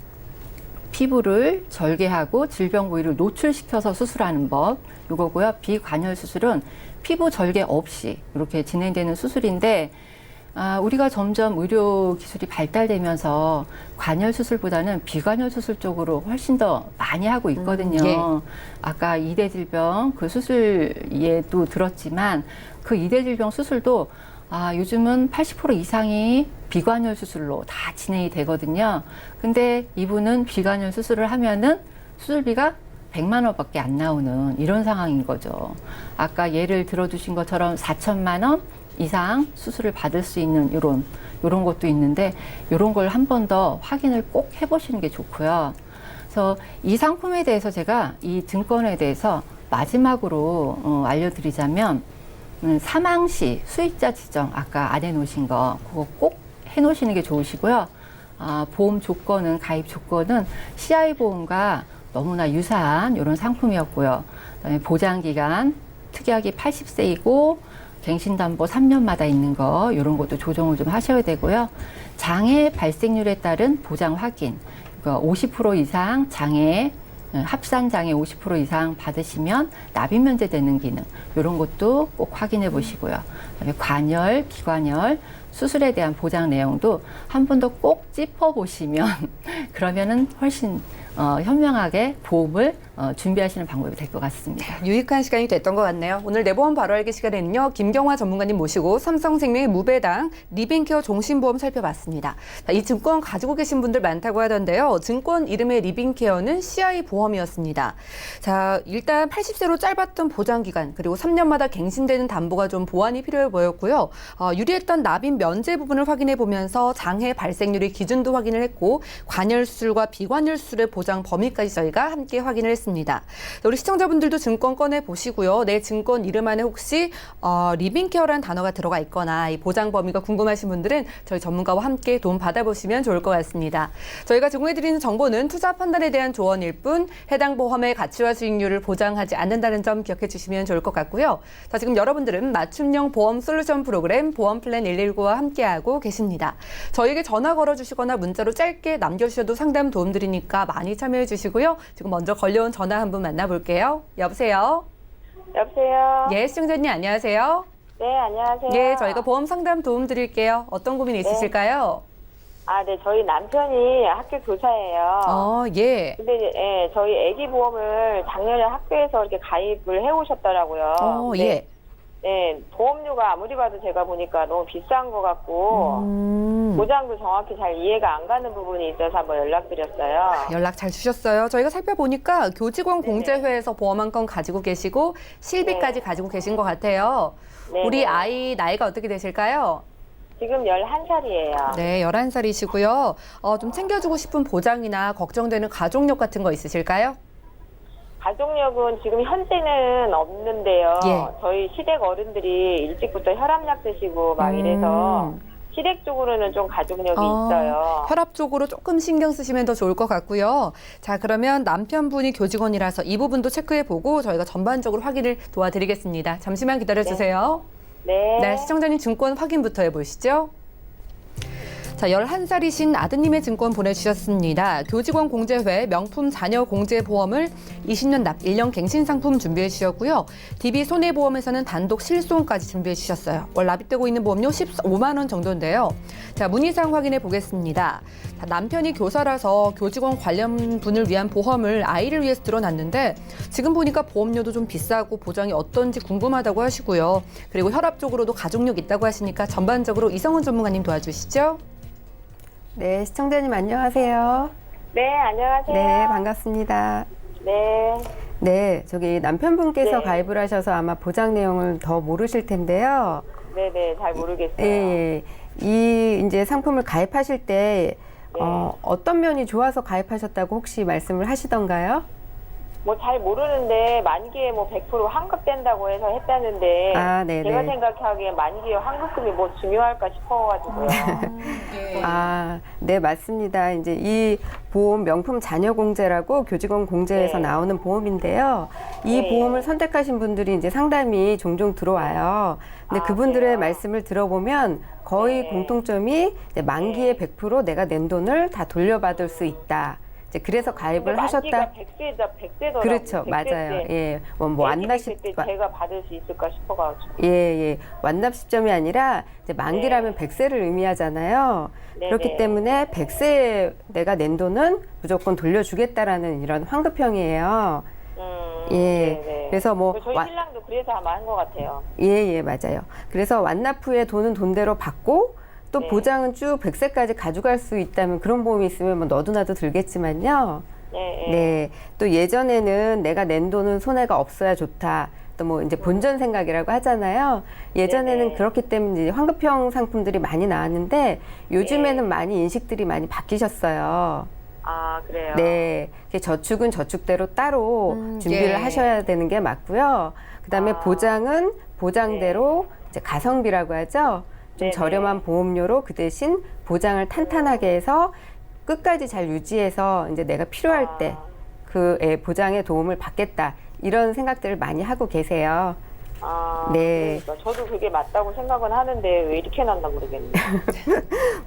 피부를 절개하고 질병 부위를 노출시켜서 수술하는 법 이거고요. 비관열 수술은 피부 절개 없이 이렇게 진행되는 수술인데 우리가 점점 의료 기술이 발달되면서 관열 수술보다는 비관열 수술 쪽으로 훨씬 더 많이 하고 있거든요. 예. 아까 이대 질병 그 수술 예도 들었지만 그 이대 질병 수술도 요즘은 80% 이상이 비관열 수술로 다 진행이 되거든요. 근데 이분은 비관열 수술을 하면은 수술비가 100만 원밖에 안 나오는 이런 상황인 거죠. 아까 예를 들어주신 것처럼 4천만 원 이상 수술을 받을 수 있는 이런 것도 있는데 이런 걸 한 번 더 확인을 꼭 해보시는 게 좋고요. 그래서 이 상품에 대해서 제가 이 증권에 대해서 마지막으로 알려드리자면 사망 시 수익자 지정 아까 안 해놓으신 거 그거 꼭 해놓으시는 게 좋으시고요. 보험 조건은 가입 조건은 CI 보험과 너무나 유사한 이런 상품이었고요. 그다음에 보장 기간 특약이 80세이고 갱신담보 3년마다 있는 거 이런 것도 조정을 좀 하셔야 되고요. 장애 발생률에 따른 보장 확인 50% 이상 장애 합산 장애 50% 이상 받으시면 납입 면제되는 기능 이런 것도 꼭 확인해 보시고요. 그다음에 관열, 비관열 수술에 대한 보장 내용도 한 번 더 꼭 짚어 보시면 그러면은 훨씬 현명하게 보험을 준비하시는 방법이 될 것 같습니다. 유익한 시간이 됐던 것 같네요. 오늘 내보험 바로 알기 시간에는요. 김경화 전문가님 모시고 삼성생명의 무배당 리빙케어 종신보험 살펴봤습니다. 이 증권 가지고 계신 분들 많다고 하던데요. 증권 이름의 리빙케어는 CI 보험이었습니다. 자, 일단 80세로 짧았던 보장기간 그리고 3년마다 갱신되는 담보가 좀 보완이 필요해 보였고요. 유리했던 납입 면제 부분을 확인해 보면서 장애 발생률의 기준도 확인을 했고 관열 수술과 비관열 수술의 보장 범위까지 저희가 함께 확인을 했습니다. 우리 시청자분들도 증권 꺼내 보시고요. 내 증권 이름 안에 혹시 리빙케어라는 단어가 들어가 있거나 이 보장 범위가 궁금하신 분들은 저희 전문가와 함께 도움 받아보시면 좋을 것 같습니다. 저희가 제공해드리는 정보는 투자 판단에 대한 조언일 뿐 해당 보험의 가치와 수익률을 보장하지 않는다는 점 기억해 주시면 좋을 것 같고요. 자, 지금 여러분들은 맞춤형 보험 솔루션 프로그램 보험플랜 119와 함께하고 계십니다. 저희에게 전화 걸어주시거나 문자로 짧게 남겨주셔도 상담 도움 드리니까 많이 참여해 주시고요. 지금 먼저 걸려온 전화 한 분 만나볼게요. 여보세요? 여보세요? 예, 시청자님 안녕하세요. 네, 안녕하세요. 예, 저희가 보험 상담 도움 드릴게요. 어떤 고민 있으실까요? 네, 저희 남편이 학교 교사예요. 예. 근데 예, 저희 아기 보험을 작년에 학교에서 이렇게 가입을 해오셨더라고요. 근데, 예. 네, 보험료가 아무리 봐도 제가 보니까 너무 비싼 것 같고 보장도 정확히 잘 이해가 안 가는 부분이 있어서 한번 연락드렸어요. 연락 잘 주셨어요. 저희가 살펴보니까 교직원 공제회에서 보험 한 건 가지고 계시고 실비까지 가지고 계신 것 같아요. 네네. 우리 아이 나이가 어떻게 되실까요? 지금 11살이에요. 네, 11살이시고요. 좀 챙겨주고 싶은 보장이나 걱정되는 가족력 같은 거 있으실까요? 가족력은 지금 현재는 없는데요. 예. 저희 시댁 어른들이 일찍부터 혈압약 드시고 막 이래서 시댁 쪽으로는 좀 가족력이 있어요. 혈압 쪽으로 조금 신경 쓰시면 더 좋을 것 같고요. 자, 그러면 남편분이 교직원이라서 이 부분도 체크해보고 저희가 전반적으로 확인을 도와드리겠습니다. 잠시만 기다려주세요. 네. 네, 시청자님 증권 확인부터 해보시죠. 자, 11살이신 아드님의 증권 보내주셨습니다. 교직원 공제회 명품 자녀 공제 보험을 20년 납 1년 갱신 상품 준비해 주셨고요. DB 손해보험에서는 단독 실손까지 준비해 주셨어요. 월 납입되고 있는 보험료 15만 원 정도인데요. 자, 문의사항 확인해 보겠습니다. 자, 남편이 교사라서 교직원 관련 분을 위한 보험을 아이를 위해서 들어놨는데 지금 보니까 보험료도 좀 비싸고 보장이 어떤지 궁금하다고 하시고요. 그리고 혈압 쪽으로도 가족력 있다고 하시니까 전반적으로 이성훈 전문가님 도와주시죠. 네, 시청자님 안녕하세요. 네, 안녕하세요. 네, 반갑습니다. 네. 네, 저기 남편분께서 네. 가입을 하셔서 아마 보장 내용을 더 모르실 텐데요. 네네, 잘 모르겠어요. 예, 이 이제 상품을 가입하실 때 네. 어떤 면이 좋아서 가입하셨다고 혹시 말씀을 하시던가요? 뭐 잘 모르는데 만기에 뭐 100% 환급된다고 해서 했다는데 아, 네네. 제가 생각하기에 만기에 환급금이 뭐 중요할까 싶어가지고요. 아, 네, 맞습니다. 이제 이 보험 명품 자녀 공제라고 교직원 공제에서 네. 나오는 보험인데요. 이 네. 보험을 선택하신 분들이 이제 상담이 종종 들어와요. 근데 아, 그분들의 그래요? 말씀을 들어보면 거의 네. 공통점이 이제 만기에 100% 내가 낸 돈을 다 돌려받을 수 있다. 이제 그래서 가입을 하셨다. 100세더라고요. 그렇죠, 맞아요. 예, 뭐 완납시 때 제가 받을 수 있을까 싶어가지고. 예. 완납 시점이 아니라 이제 만기라면 100세를 의미하잖아요. 네네. 그렇기 때문에 100세에 내가 낸 돈은 무조건 돌려주겠다라는 이런 환급형이에요. 예. 네네. 그래서 뭐 저희 신랑도 그래서 아마 한 것 같아요. 예, 맞아요. 그래서 완납 후에 돈은 돈대로 받고 또 네. 보장은 쭉 100세까지 가져갈 수 있다면 그런 보험이 있으면 뭐 너도 나도 들겠지만요. 네. 네. 또 예전에는 내가 낸 돈은 손해가 없어야 좋다. 또 뭐 이제 본전 생각이라고 하잖아요. 예전에는 네네. 그렇기 때문에 이제 환급형 상품들이 많이 나왔는데 요즘에는 네. 많이 인식들이 많이 바뀌셨어요. 아, 그래요? 네. 저축은 저축대로 따로 준비를 예. 하셔야 되는 게 맞고요. 그다음에 아. 보장은 보장대로 이제 가성비라고 하죠. 좀 네네. 저렴한 보험료로 그 대신 보장을 탄탄하게 해서 끝까지 잘 유지해서 이제 내가 필요할 때 그 보장의 도움을 받겠다. 이런 생각들을 많이 하고 계세요. 아, 네. 그러니까 저도 그게 맞다고 생각은 하는데 왜 이렇게 해놨나 모르겠네요.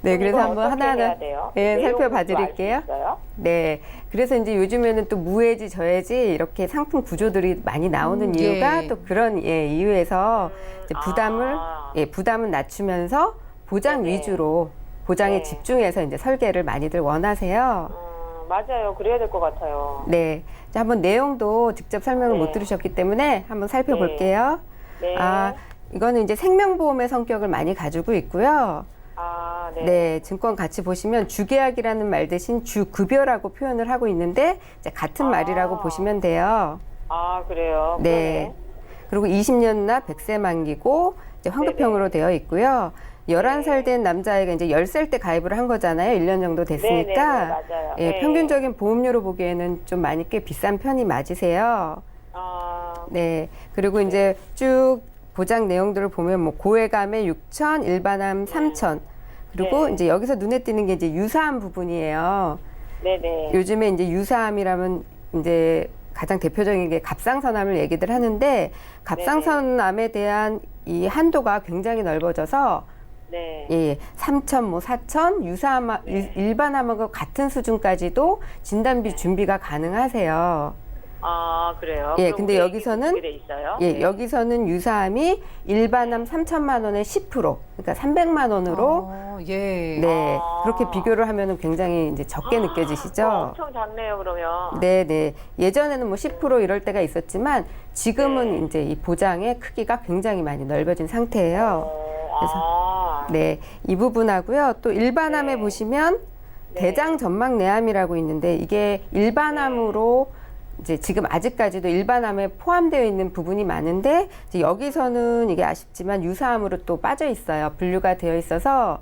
네, 그래서 이거 한번 어떻게 하나하나 해야 돼요? 예, 내용도 살펴봐 알수 드릴게요. 있어요? 네. 그래서 이제 요즘에는 또 무해지, 저해지 이렇게 상품 구조들이 많이 나오는 이유가 예. 또 그런 이유에서 이제 부담을 아. 부담은 낮추면서 보장 네네. 위주로 보장에 네. 집중해서 이제 설계를 많이들 원하세요. 맞아요. 그래야 될 것 같아요. 네. 자, 한번 내용도 직접 설명을 네. 못 들으셨기 때문에 한번 살펴볼게요. 네. 아, 이거는 이제 생명보험의 성격을 많이 가지고 있고요. 아, 네. 네, 증권 같이 보시면 주계약이라는 말 대신 주급여라고 표현을 하고 있는데 이제 같은 말이라고 보시면 돼요. 아, 그래요? 네. 그리고 20년 납 100세 만기고 이제 환급형으로 되어 있고요. 11살 된 남자애가 이제 10살 때 가입을 한 거잖아요. 1년 정도 됐으니까. 네네, 맞아요. 예, 네. 평균적인 보험료로 보기에는 좀 많이 꽤 비싼 편이 맞으세요. 아, 네. 그리고 이제 쭉 보장 내용들을 보면 뭐 고해감에 6천, 일반암 3천. 그리고 네. 이제 여기서 눈에 띄는 게 이제 유사암 부분이에요. 네네. 요즘에 이제 유사암이라면 이제 가장 대표적인 게 갑상선암을 얘기들 하는데 갑상선암에 대한 이 한도가 굉장히 넓어져서 네. 예, 3천, 뭐 4천, 유사암, 일반암하고 같은 수준까지도 진단비 준비가 가능하세요. 아, 그래요? 예, 그럼 근데 우리 여기서는 그렇게 돼 있어요? 예, 네. 여기서는 유사암이 일반암 3천만 원에 10%, 그러니까 300만 원으로 예. 네, 그렇게 비교를 하면은 굉장히 이제 적게 느껴지시죠? 엄청 작네요, 그러면. 네네. 예전에는 뭐 10% 이럴 때가 있었지만 지금은 이제 이 보장의 크기가 굉장히 많이 넓어진 상태예요. 아, 네, 이 부분하고요. 또 일반암에 네. 보시면 네. 대장 점막 내암이라고 있는데 이게 일반암으로 이제 지금 아직까지도 일반암에 포함되어 있는 부분이 많은데 이제 여기서는 이게 아쉽지만 유사암으로 또 빠져 있어요. 분류가 되어 있어서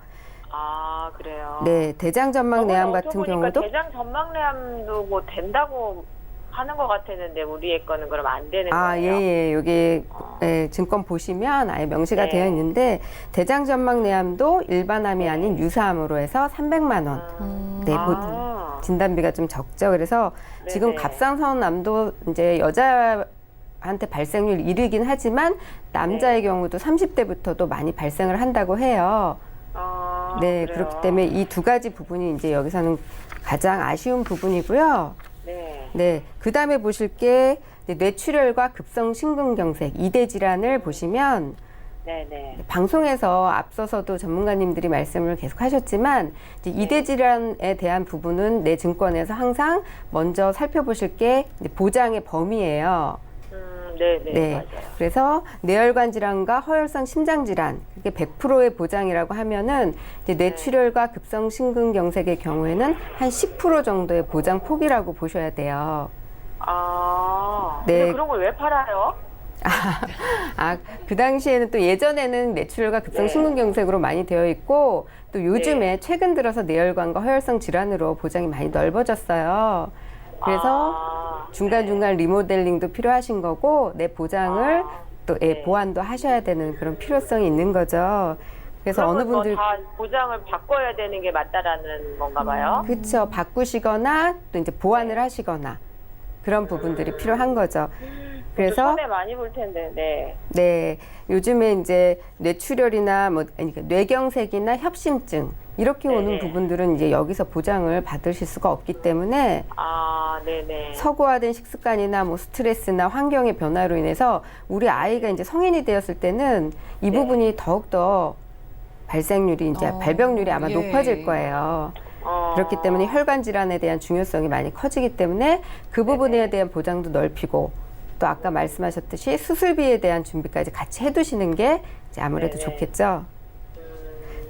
아, 그래요. 네, 대장 점막 내암 저번에 같은 어쩌고 보니까 경우도 대장 전막내암도 뭐 된다고 하는 것 같았는데 우리의 거는 그럼 안 되는 아, 예, 거예요? 예. 여기 예, 증권 보시면 아예 명시가 네. 되어 있는데 대장 점막 내암도 일반암이 아닌 유사암으로 해서 300만 원. 네, 아. 진단비가 좀 적죠. 그래서 지금 네네. 갑상선암도 이제 여자한테 발생률 1위긴 하지만 남자의 경우도 30대부터도 많이 발생을 한다고 해요. 아, 네, 그래요? 그렇기 때문에 이 두 가지 부분이 이제 여기서는 가장 아쉬운 부분이고요. 네. 네, 그 다음에 보실 게 뇌출혈과 급성심근경색, 이대 질환을 보시면 네네. 방송에서 앞서서도 전문가님들이 말씀을 계속 하셨지만 이제 이대 질환에 대한 부분은 내 증권에서 항상 먼저 살펴보실 게 이제 보장의 범위예요. 네네. 네. 맞아요. 그래서 뇌혈관 질환과 허혈성 심장 질환, 그게 100%의 보장이라고 하면은 이제 뇌출혈과 급성 심근경색의 경우에는 한 10% 정도의 보장 폭이라고 보셔야 돼요. 아, 네. 근데 그런 걸 왜 팔아요? 아, 그 당시에는 또 예전에는 뇌출혈과 급성 네. 심근경색으로 많이 되어 있고 또 요즘에 최근 들어서 뇌혈관과 허혈성 질환으로 보장이 많이 넓어졌어요. 그래서 아, 중간중간 리모델링도 필요하신 거고 내 보장을 또 네. 보완도 하셔야 되는 그런 필요성이 있는 거죠. 그래서 어느 분들 다 보장을 바꿔야 되는 게 맞다라는 건가 봐요. 그쵸 바꾸시거나 또 이제 보완을 하시거나 그런 부분들이 필요한 거죠. 그래서 손해 많이 볼 텐데, 네. 네, 요즘에 이제 뇌출혈이나 뭐 그러니까 뇌경색이나 협심증 이렇게 오는 네네. 부분들은 이제 여기서 보장을 받으실 수가 없기 때문에 아, 네네. 서구화된 식습관이나 뭐 스트레스나 환경의 변화로 인해서 우리 아이가 이제 성인이 되었을 때는 이 부분이 더욱더 발생률이 이제 발병률이 아마 예. 높아질 거예요. 그렇기 때문에 혈관 질환에 대한 중요성이 많이 커지기 때문에 그 부분에 대한 보장도 넓히고 또 아까 말씀하셨듯이 수술비에 대한 준비까지 같이 해두시는 게 이제 아무래도 네네. 좋겠죠.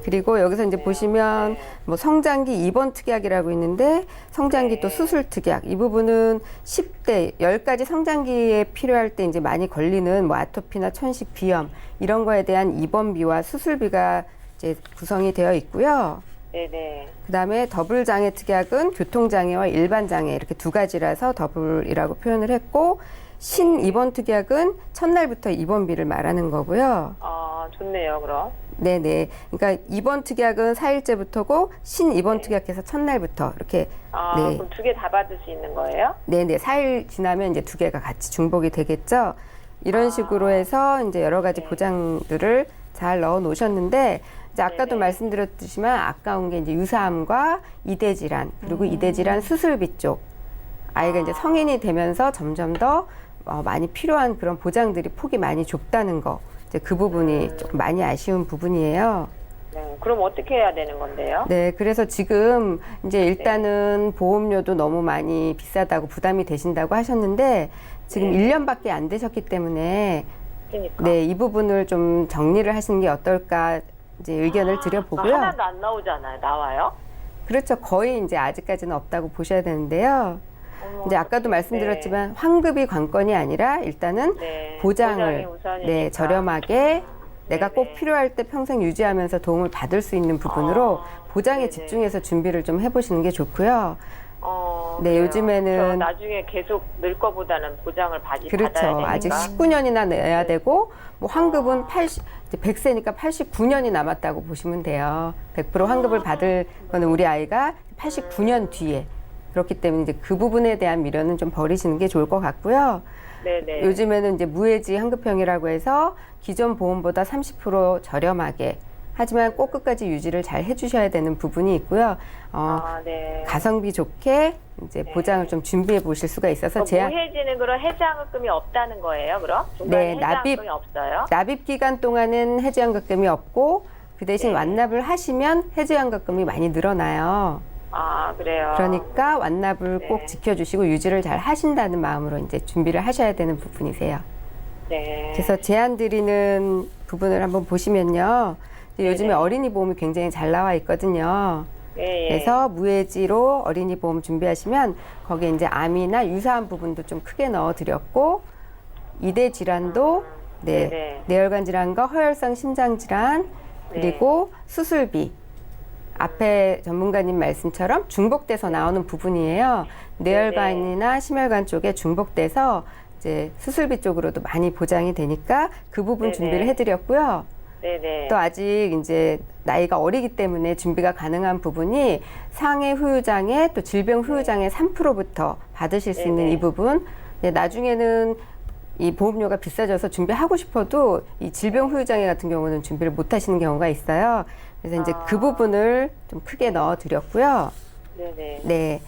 그리고 여기서 이제 보시면 뭐 성장기 입원 특약이라고 있는데 성장기 또 수술 특약 이 부분은 10대 10가지 성장기에 필요할 때 이제 많이 걸리는 뭐 아토피나 천식 비염 이런 거에 대한 입원비와 수술비가 이제 구성이 되어 있고요. 네네. 그다음에 더블 장애 특약은 교통 장애와 일반 장애 이렇게 두 가지라서 더블이라고 표현을 했고 신 입원 특약은 첫날부터 입원비를 말하는 거고요. 아, 좋네요, 그럼. 네네. 그러니까 입원 특약은 4일째부터고 신 입원 특약해서 첫날부터 이렇게 아, 네. 그럼 두 개 다 받을 수 있는 거예요? 네네 4일 지나면 이제 두 개가 같이 중복이 되겠죠. 이런 식으로 해서 이제 여러 가지 보장들을 잘 넣어 놓으셨는데 이제 아까도 네네. 말씀드렸지만 아까운 게 이제 유사암과 이대 질환 그리고 이대 질환 수술비 쪽 아이가 이제 성인이 되면서 점점 더 많이 필요한 그런 보장들이 폭이 많이 좁다는 거. 이제 그 부분이 조금 많이 아쉬운 부분이에요. 네. 그럼 어떻게 해야 되는 건데요? 네, 그래서 지금 이제 일단은 보험료도 너무 많이 비싸다고 부담이 되신다고 하셨는데 지금 1년밖에 안 되셨기 때문에 그러니까. 네, 이 부분을 좀 정리를 하시는 게 어떨까 이제 의견을 드려보고요. 하나도 안 나오잖아요. 나와요? 그렇죠. 거의 이제 아직까지는 없다고 보셔야 되는데요. 어머, 이제 아까도 말씀드렸지만 환급이 관건이 아니라 일단은 네. 보장을 보장이 우선이니까. 네, 저렴하게 내가 꼭 네네. 필요할 때 평생 유지하면서 도움을 받을 수 있는 부분으로 보장에 네네. 집중해서 준비를 좀 해보시는 게 좋고요. 네, 그래요. 요즘에는- 저 나중에 계속 늘 거보다는 보장을 받아야 그렇죠. 되니까. 아직 19년이나 내야 되고 뭐 환급은 100세니까 89년이 남았다고 보시면 돼요. 100% 환급을 받을 거는 우리 아이가 89년 뒤에 그렇기 때문에 이제 그 부분에 대한 미련은 좀 버리시는 게 좋을 것 같고요. 네네. 요즘에는 이제 무해지 환급형이라고 해서 기존 보험보다 30% 저렴하게 하지만 꼭 끝까지 유지를 잘 해주셔야 되는 부분이 있고요. 네. 가성비 좋게 이제 보장을 좀 준비해 보실 수가 있어서 무해지는 그런 해지환급금이 없다는 거예요, 그럼? 중간에 네, 해지환급금이 없어요? 납입 기간 동안은 해지환급금이 없고 그 대신 네. 완납을 하시면 해지환급금이 많이 늘어나요. 아, 그래요. 그러니까 완납을 네. 꼭 지켜주시고 유지를 잘 하신다는 마음으로 이제 준비를 하셔야 되는 부분이세요. 네. 그래서 제안 드리는 부분을 한번 보시면요. 요즘에 어린이 보험이 굉장히 잘 나와 있거든요. 예, 예. 그래서 무해지로 어린이 보험 준비하시면 거기에 이제 암이나 유사한 부분도 좀 크게 넣어드렸고 이대 질환도 네, 네네. 뇌혈관 질환과 허혈성 심장 질환 그리고 수술비 앞에 전문가님 말씀처럼 중복돼서 나오는 부분이에요. 뇌혈관이나 심혈관 쪽에 중복돼서 이제 수술비 쪽으로도 많이 보장이 되니까 그 부분 네네. 준비를 해드렸고요. 네네. 또 아직 이제 나이가 어리기 때문에 준비가 가능한 부분이 상해 후유장애 또 질병 후유장애 3%부터 받으실 수 있는 네네. 이 부분. 네, 나중에는 이 보험료가 비싸져서 준비하고 싶어도 이 질병 후유장애 같은 경우는 준비를 못 하시는 경우가 있어요. 그래서 이제 그 부분을 좀 크게 넣어 드렸고요. 네네. 네.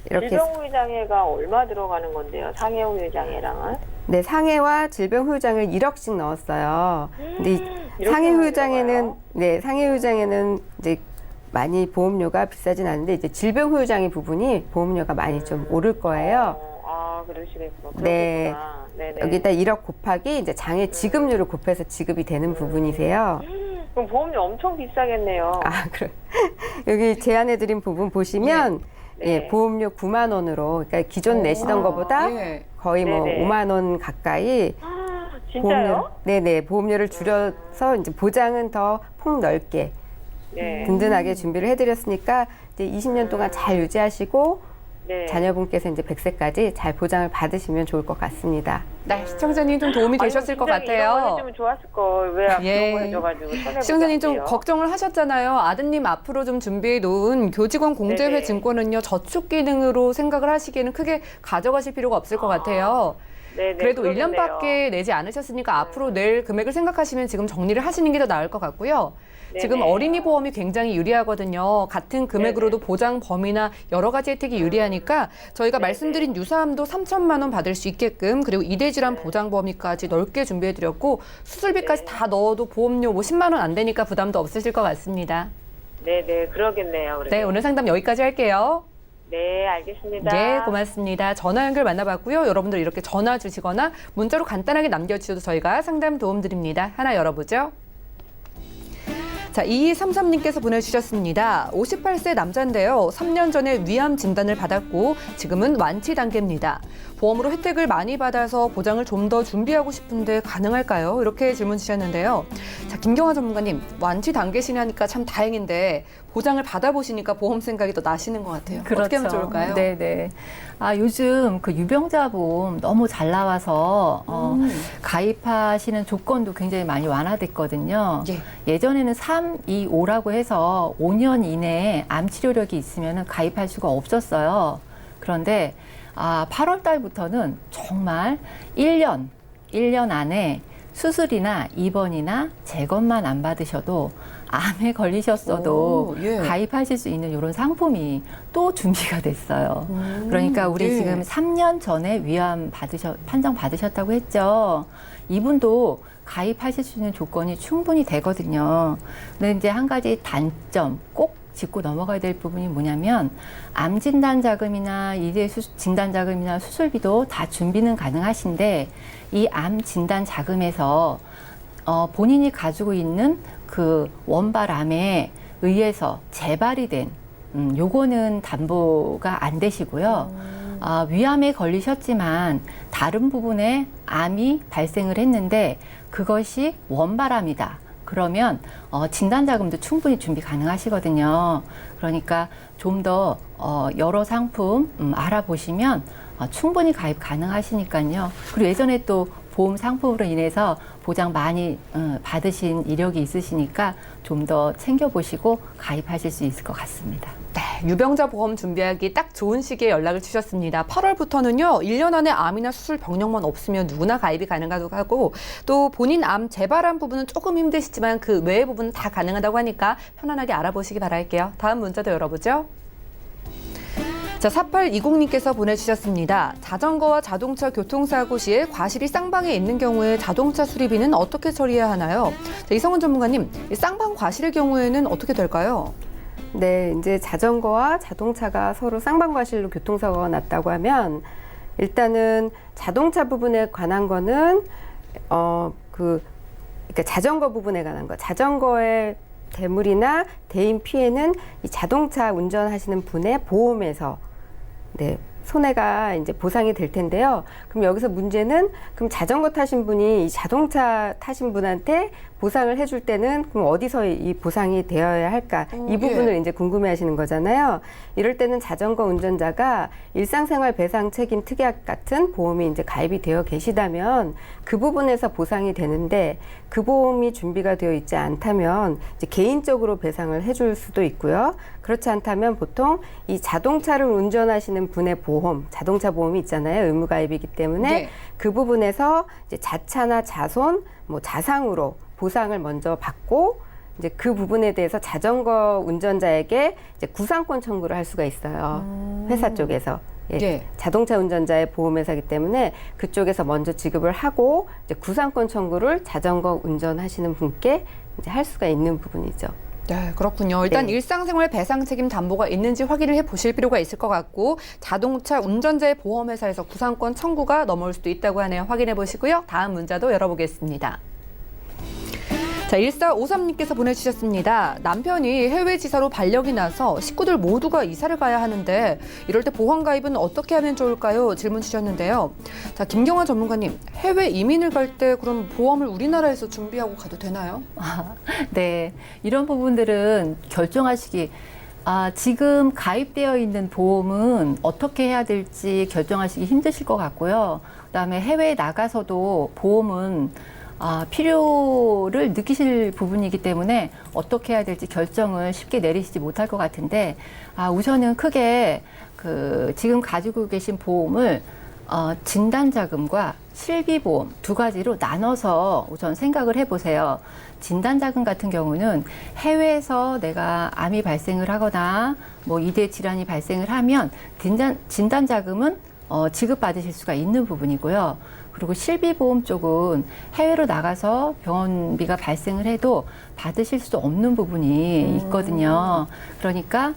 이렇게 질병후유장애가 얼마 들어가는 건데요? 상해후유장애랑은? 네, 상해와 질병 후유장을 1억씩 넣었어요. 근데 이 이렇게 상해 많이 후유장에는 들어가요? 네, 상해 후유장에는 이제 많이 보험료가 비싸진 않은데 이제 질병 후유장애 부분이 보험료가 많이 좀 오를 거예요. 아, 그러시겠구나. 네. 그렇구나. 네네. 여기다 1억 곱하기 이제 장애 지급료를 곱해서 지급이 되는 부분이세요. 그럼 보험료 엄청 비싸겠네요. 아, 그래. 여기 제안해드린 부분 보시면 네. 예, 보험료 9만 원으로 그러니까 기존 내시던 것보다 예. 거의 뭐 네네. 5만 원 가까이 진짜요? 네네 보험료를 줄여서 이제 보장은 더 폭넓게 네. 든든하게 준비를 해드렸으니까 이제 20년 동안 잘 유지하시고 네. 자녀분께서 이제 100세까지 잘 보장을 받으시면 좋을 것 같습니다. 네, 시청자님 좀 도움이 되셨을 것 이런 거 같아요. 해주면 좋았을 걸. 왜 예. 그런 거 해줘가지고 손해보지 시청자님 좀 않게요? 걱정을 하셨잖아요. 아드님 앞으로 좀 준비해 놓은 교직원 공제회 네네. 증권은요, 저축 기능으로 생각을 하시기에는 크게 가져가실 필요가 없을 것 같아요. 네네, 그래도 그러겠네요. 1년밖에 내지 않으셨으니까 앞으로 낼 금액을 생각하시면 지금 정리를 하시는 게 더 나을 것 같고요. 지금 네네. 어린이 보험이 굉장히 유리하거든요. 같은 금액으로도 보장 범위나 여러 가지 혜택이 유리하니까 저희가 말씀드린 유사암도 3천만 원 받을 수 있게끔 그리고 이대 질환 보장 범위까지 넓게 준비해드렸고 수술비까지 다 넣어도 보험료 50만 원 안 되니까 부담도 없으실 것 같습니다. 네네, 그러겠네요. 네, 오늘 상담 여기까지 할게요. 네, 알겠습니다. 네, 고맙습니다. 전화 연결 만나봤고요. 여러분들 이렇게 전화 주시거나 문자로 간단하게 남겨주셔도 저희가 상담 도움 드립니다. 하나 열어보죠. 자, 2233님께서 보내주셨습니다. 58세 남자인데요. 3년 전에 위암 진단을 받았고 지금은 완치 단계입니다. 보험으로 혜택을 많이 받아서 보장을 좀 더 준비하고 싶은데 가능할까요? 이렇게 질문 주셨는데요. 자, 김경화 전문가님, 완치 단계시냐니까 참 다행인데 보장을 받아보시니까 보험 생각이 더 나시는 것 같아요. 어떻게 하면 좋을까요? 네네. 아, 요즘 그 유병자 보험 너무 잘 나와서 가입하시는 조건도 굉장히 많이 완화됐거든요. 예. 예전에는 3, 2, 5라고 해서 5년 이내에 암 치료력이 있으면 가입할 수가 없었어요. 그런데 8월 달부터는 정말 1년 안에 수술이나 입원이나 재검만 안 받으셔도 암에 걸리셨어도 오, 예. 가입하실 수 있는 이런 상품이 또 준비가 됐어요. 그러니까 우리 예. 지금 3년 전에 위암 판정 받으셨다고 했죠. 이분도 가입하실 수 있는 조건이 충분히 되거든요. 근데 이제 한 가지 단점 꼭 짚고 넘어가야 될 부분이 뭐냐면 암 진단 자금이나 이대 진단 자금이나 수술비도 다 준비는 가능하신데 이 암 진단 자금에서 본인이 가지고 있는 그 원발암에 의해서 재발이 된 요거는 담보가 안 되시고요. 위암에 걸리셨지만 다른 부분에 암이 발생을 했는데 그것이 원발암이다. 그러면 진단자금도 충분히 준비 가능하시거든요. 그러니까 좀 더 여러 상품 알아보시면 충분히 가입 가능하시니까요. 그리고 예전에 또 보험 상품으로 인해서 보장 많이 받으신 이력이 있으시니까 좀 더 챙겨보시고 가입하실 수 있을 것 같습니다. 네, 유병자 보험 준비하기 딱 좋은 시기에 연락을 주셨습니다. 8월부터는요, 1년 안에 암이나 수술 병력만 없으면 누구나 가입이 가능하다고 하고, 또 본인 암 재발한 부분은 조금 힘드시지만 그 외의 부분은 다 가능하다고 하니까 편안하게 알아보시기 바랄게요. 다음 문자도 열어보죠. 자, 자, 4820님께서 보내주셨습니다. 자전거와 자동차 교통사고 시에 과실이 쌍방에 있는 경우에 자동차 수리비는 어떻게 처리해야 하나요? 자, 이성훈 전문가님, 이 쌍방 과실의 경우에는 어떻게 될까요? 네, 이제 자전거와 자동차가 서로 쌍방과실로 교통사고가 났다고 하면 일단은 자동차 부분에 관한 거는 그러니까 자전거 부분에 관한 거, 자전거의 대물이나 대인 피해는 이 자동차 운전하시는 분의 보험에서 손해가 이제 보상이 될 텐데요. 그럼 여기서 문제는 그럼 자전거 타신 분이 이 자동차 타신 분한테 보상을 해줄 때는 그럼 어디서 이 보상이 되어야 할까? 이 부분을 이제 궁금해하시는 거잖아요. 이럴 때는 자전거 운전자가 일상생활 배상 책임 특약 같은 보험이 이제 가입이 되어 계시다면 그 부분에서 보상이 되는데 그 보험이 준비가 되어 있지 않다면 이제 개인적으로 배상을 해줄 수도 있고요. 그렇지 않다면 보통 이 자동차를 운전하시는 분의 보험, 자동차 보험이 있잖아요. 의무 가입이기 때문에 네. 그 부분에서 이제 자차나 자손, 뭐 자상으로 보상을 먼저 받고 이제 그 부분에 대해서 자전거 운전자에게 이제 구상권 청구를 할 수가 있어요. 회사 쪽에서. 예, 네. 자동차 운전자의 보험회사이기 때문에 그쪽에서 먼저 지급을 하고 이제 구상권 청구를 자전거 운전하시는 분께 이제 할 수가 있는 부분이죠. 네, 그렇군요. 일단 네. 일상생활 배상 책임 담보가 있는지 확인을 해보실 필요가 있을 것 같고 자동차 운전자의 보험회사에서 구상권 청구가 넘어올 수도 있다고 하네요. 확인해 보시고요. 다음 문자도 열어보겠습니다. 자, 1453님께서 보내주셨습니다. 남편이 해외 지사로 발령이 나서 식구들 모두가 이사를 가야 하는데 이럴 때 보험 가입은 어떻게 하면 좋을까요? 질문 주셨는데요. 자, 김경환 전문가님, 해외 이민을 갈 때 그럼 보험을 우리나라에서 준비하고 가도 되나요? 네, 이런 부분들은 결정하시기 지금 가입되어 있는 보험은 어떻게 해야 될지 결정하시기 힘드실 것 같고요. 그다음에 해외에 나가서도 보험은 필요를 느끼실 부분이기 때문에 어떻게 해야 될지 결정을 쉽게 내리시지 못할 것 같은데 우선은 크게 지금 가지고 계신 보험을 진단자금과 실비보험 두 가지로 나눠서 우선 생각을 해보세요. 진단자금 같은 경우는 해외에서 내가 암이 발생을 하거나 뭐 이대 질환이 발생을 하면 진단자금은 지급받으실 수가 있는 부분이고요. 그리고 실비보험 쪽은 해외로 나가서 병원비가 발생을 해도 받으실 수 없는 부분이 있거든요. 그러니까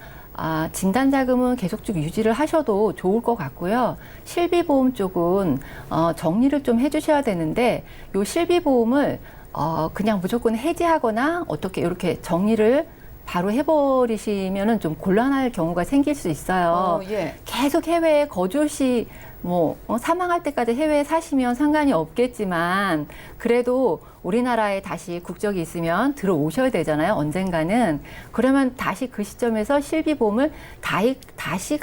진단자금은 계속 쭉 유지를 하셔도 좋을 것 같고요. 실비보험 쪽은 정리를 좀 해주셔야 되는데 요 실비보험을 그냥 무조건 해지하거나 어떻게 이렇게 정리를 바로 해버리시면은 좀 곤란할 경우가 생길 수 있어요. 예. 계속 해외에 거주 시 사망할 때까지 해외에 사시면 상관이 없겠지만 그래도 우리나라에 다시 국적이 있으면 들어오셔야 되잖아요. 언젠가는. 그러면 다시 그 시점에서 실비보험을 다시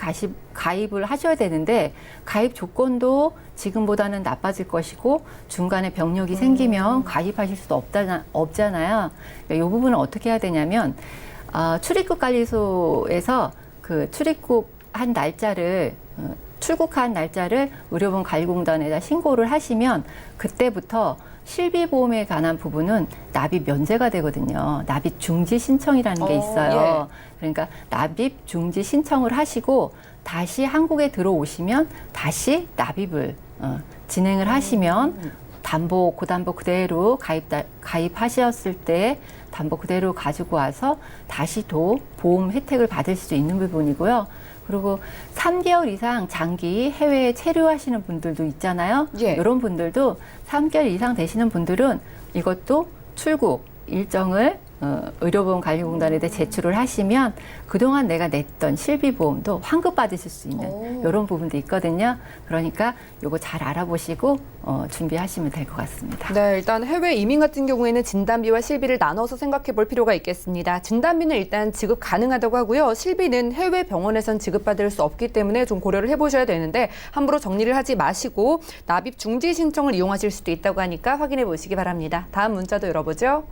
가입을 하셔야 되는데 가입 조건도 지금보다는 나빠질 것이고 중간에 병력이 생기면 가입하실 수도 없잖아요. 이 부분은 어떻게 해야 되냐면 출입국 관리소에서 그 출국한 날짜를 의료보험 관리공단에다 신고를 하시면 그때부터 실비보험에 관한 부분은 납입 면제가 되거든요. 납입 중지 신청이라는 게 있어요. 그러니까 납입 중지 신청을 하시고 다시 한국에 들어오시면 다시 납입을 진행을 하시면 고담보 그대로 가입하셨을 때 담보 그대로 가지고 와서 다시 또 보험 혜택을 받을 수 있는 부분이고요. 그리고 3개월 이상 장기 해외에 체류하시는 분들도 있잖아요. 예. 이런 분들도 3개월 이상 되시는 분들은 이것도 출국 일정을 의료보험 관리공단에 제출을 하시면 그동안 내가 냈던 실비보험도 환급받으실 수 있는 이런 부분도 있거든요. 그러니까 요거 잘 알아보시고 준비하시면 될 것 같습니다. 네, 일단 해외 이민 같은 경우에는 진단비와 실비를 나눠서 생각해 볼 필요가 있겠습니다. 진단비는 일단 지급 가능하다고 하고요. 실비는 해외 병원에선 지급받을 수 없기 때문에 좀 고려를 해보셔야 되는데 함부로 정리를 하지 마시고 납입 중지 신청을 이용하실 수도 있다고 하니까 확인해 보시기 바랍니다. 다음 문자도 열어보죠.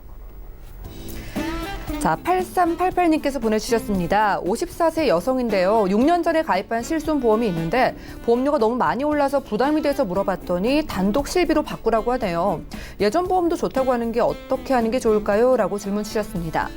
자, 8388님께서 보내주셨습니다. 54세 여성인데요. 6년 전에 가입한 실손보험이 있는데 보험료가 너무 많이 올라서 부담이 돼서 물어봤더니 단독 실비로 바꾸라고 하네요. 예전 보험도 좋다고 하는 게 어떻게 하는 게 좋을까요? 라고 질문 주셨습니다.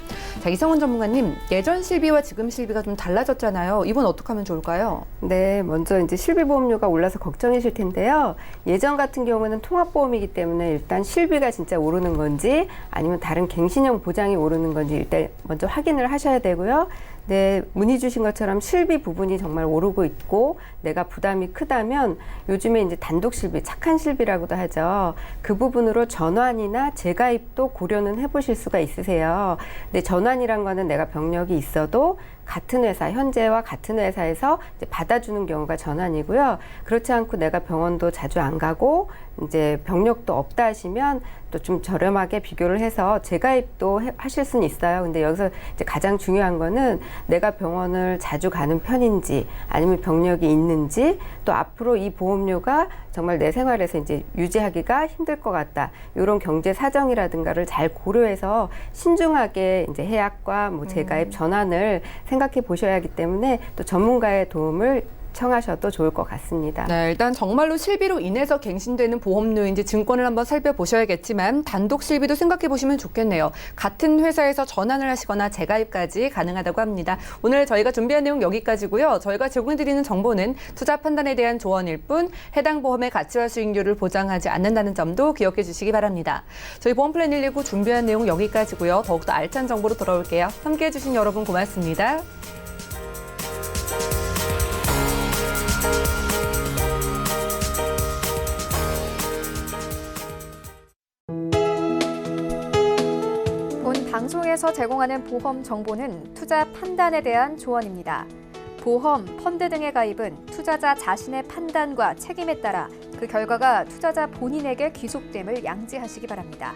자, 이성은 전문가님, 예전 실비와 지금 실비가 좀 달라졌잖아요. 이번 어떻게 하면 좋을까요? 네, 먼저 이제 실비보험료가 올라서 걱정이실 텐데요. 예전 같은 경우는 통합보험이기 때문에 일단 실비가 진짜 오르는 건지 아니면 다른 갱신형 보장이 오르는 건지 일단 먼저 확인을 하셔야 되고요. 네, 문의 주신 것처럼 실비 부분이 정말 오르고 있고 내가 부담이 크다면 요즘에 이제 단독 실비, 착한 실비라고도 하죠. 그 부분으로 전환이나 재가입도 고려는 해보실 수가 있으세요. 근데 전환이란 거는 내가 병력이 있어도 같은 회사, 현재와 같은 회사에서 이제 받아주는 경우가 전환이고요. 그렇지 않고 내가 병원도 자주 안 가고 이제 병력도 없다 하시면 또 좀 저렴하게 비교를 해서 재가입도 하실 수는 있어요. 근데 여기서 이제 가장 중요한 거는 내가 병원을 자주 가는 편인지 아니면 병력이 있는지 또 앞으로 이 보험료가 정말 내 생활에서 이제 유지하기가 힘들 것 같다. 이런 경제 사정이라든가를 잘 고려해서 신중하게 이제 해약과 뭐 재가입 전환을 생각해 보셔야 하기 때문에 또 전문가의 도움을 청하셔도 좋을 것 같습니다. 네, 일단 정말로 실비로 인해서 갱신되는 보험료인지 증권을 한번 살펴보셔야겠지만 단독 실비도 생각해 보시면 좋겠네요. 같은 회사에서 전환을 하시거나 재가입까지 가능하다고 합니다. 오늘 저희가 준비한 내용 여기까지고요. 저희가 제공해드리는 정보는 투자 판단에 대한 조언일 뿐 해당 보험의 가치와 수익률을 보장하지 않는다는 점도 기억해 주시기 바랍니다. 저희 보험플랜 119 준비한 내용 여기까지고요. 더욱더 알찬 정보로 돌아올게요. 함께해 주신 여러분 고맙습니다. 본 방송에서 제공하는 보험 정보는 투자 판단에 대한 조언입니다. 보험, 펀드 등의 가입은 투자자 자신의 판단과 책임에 따라 그 결과가 투자자 본인에게 귀속됨을 양지하시기 바랍니다.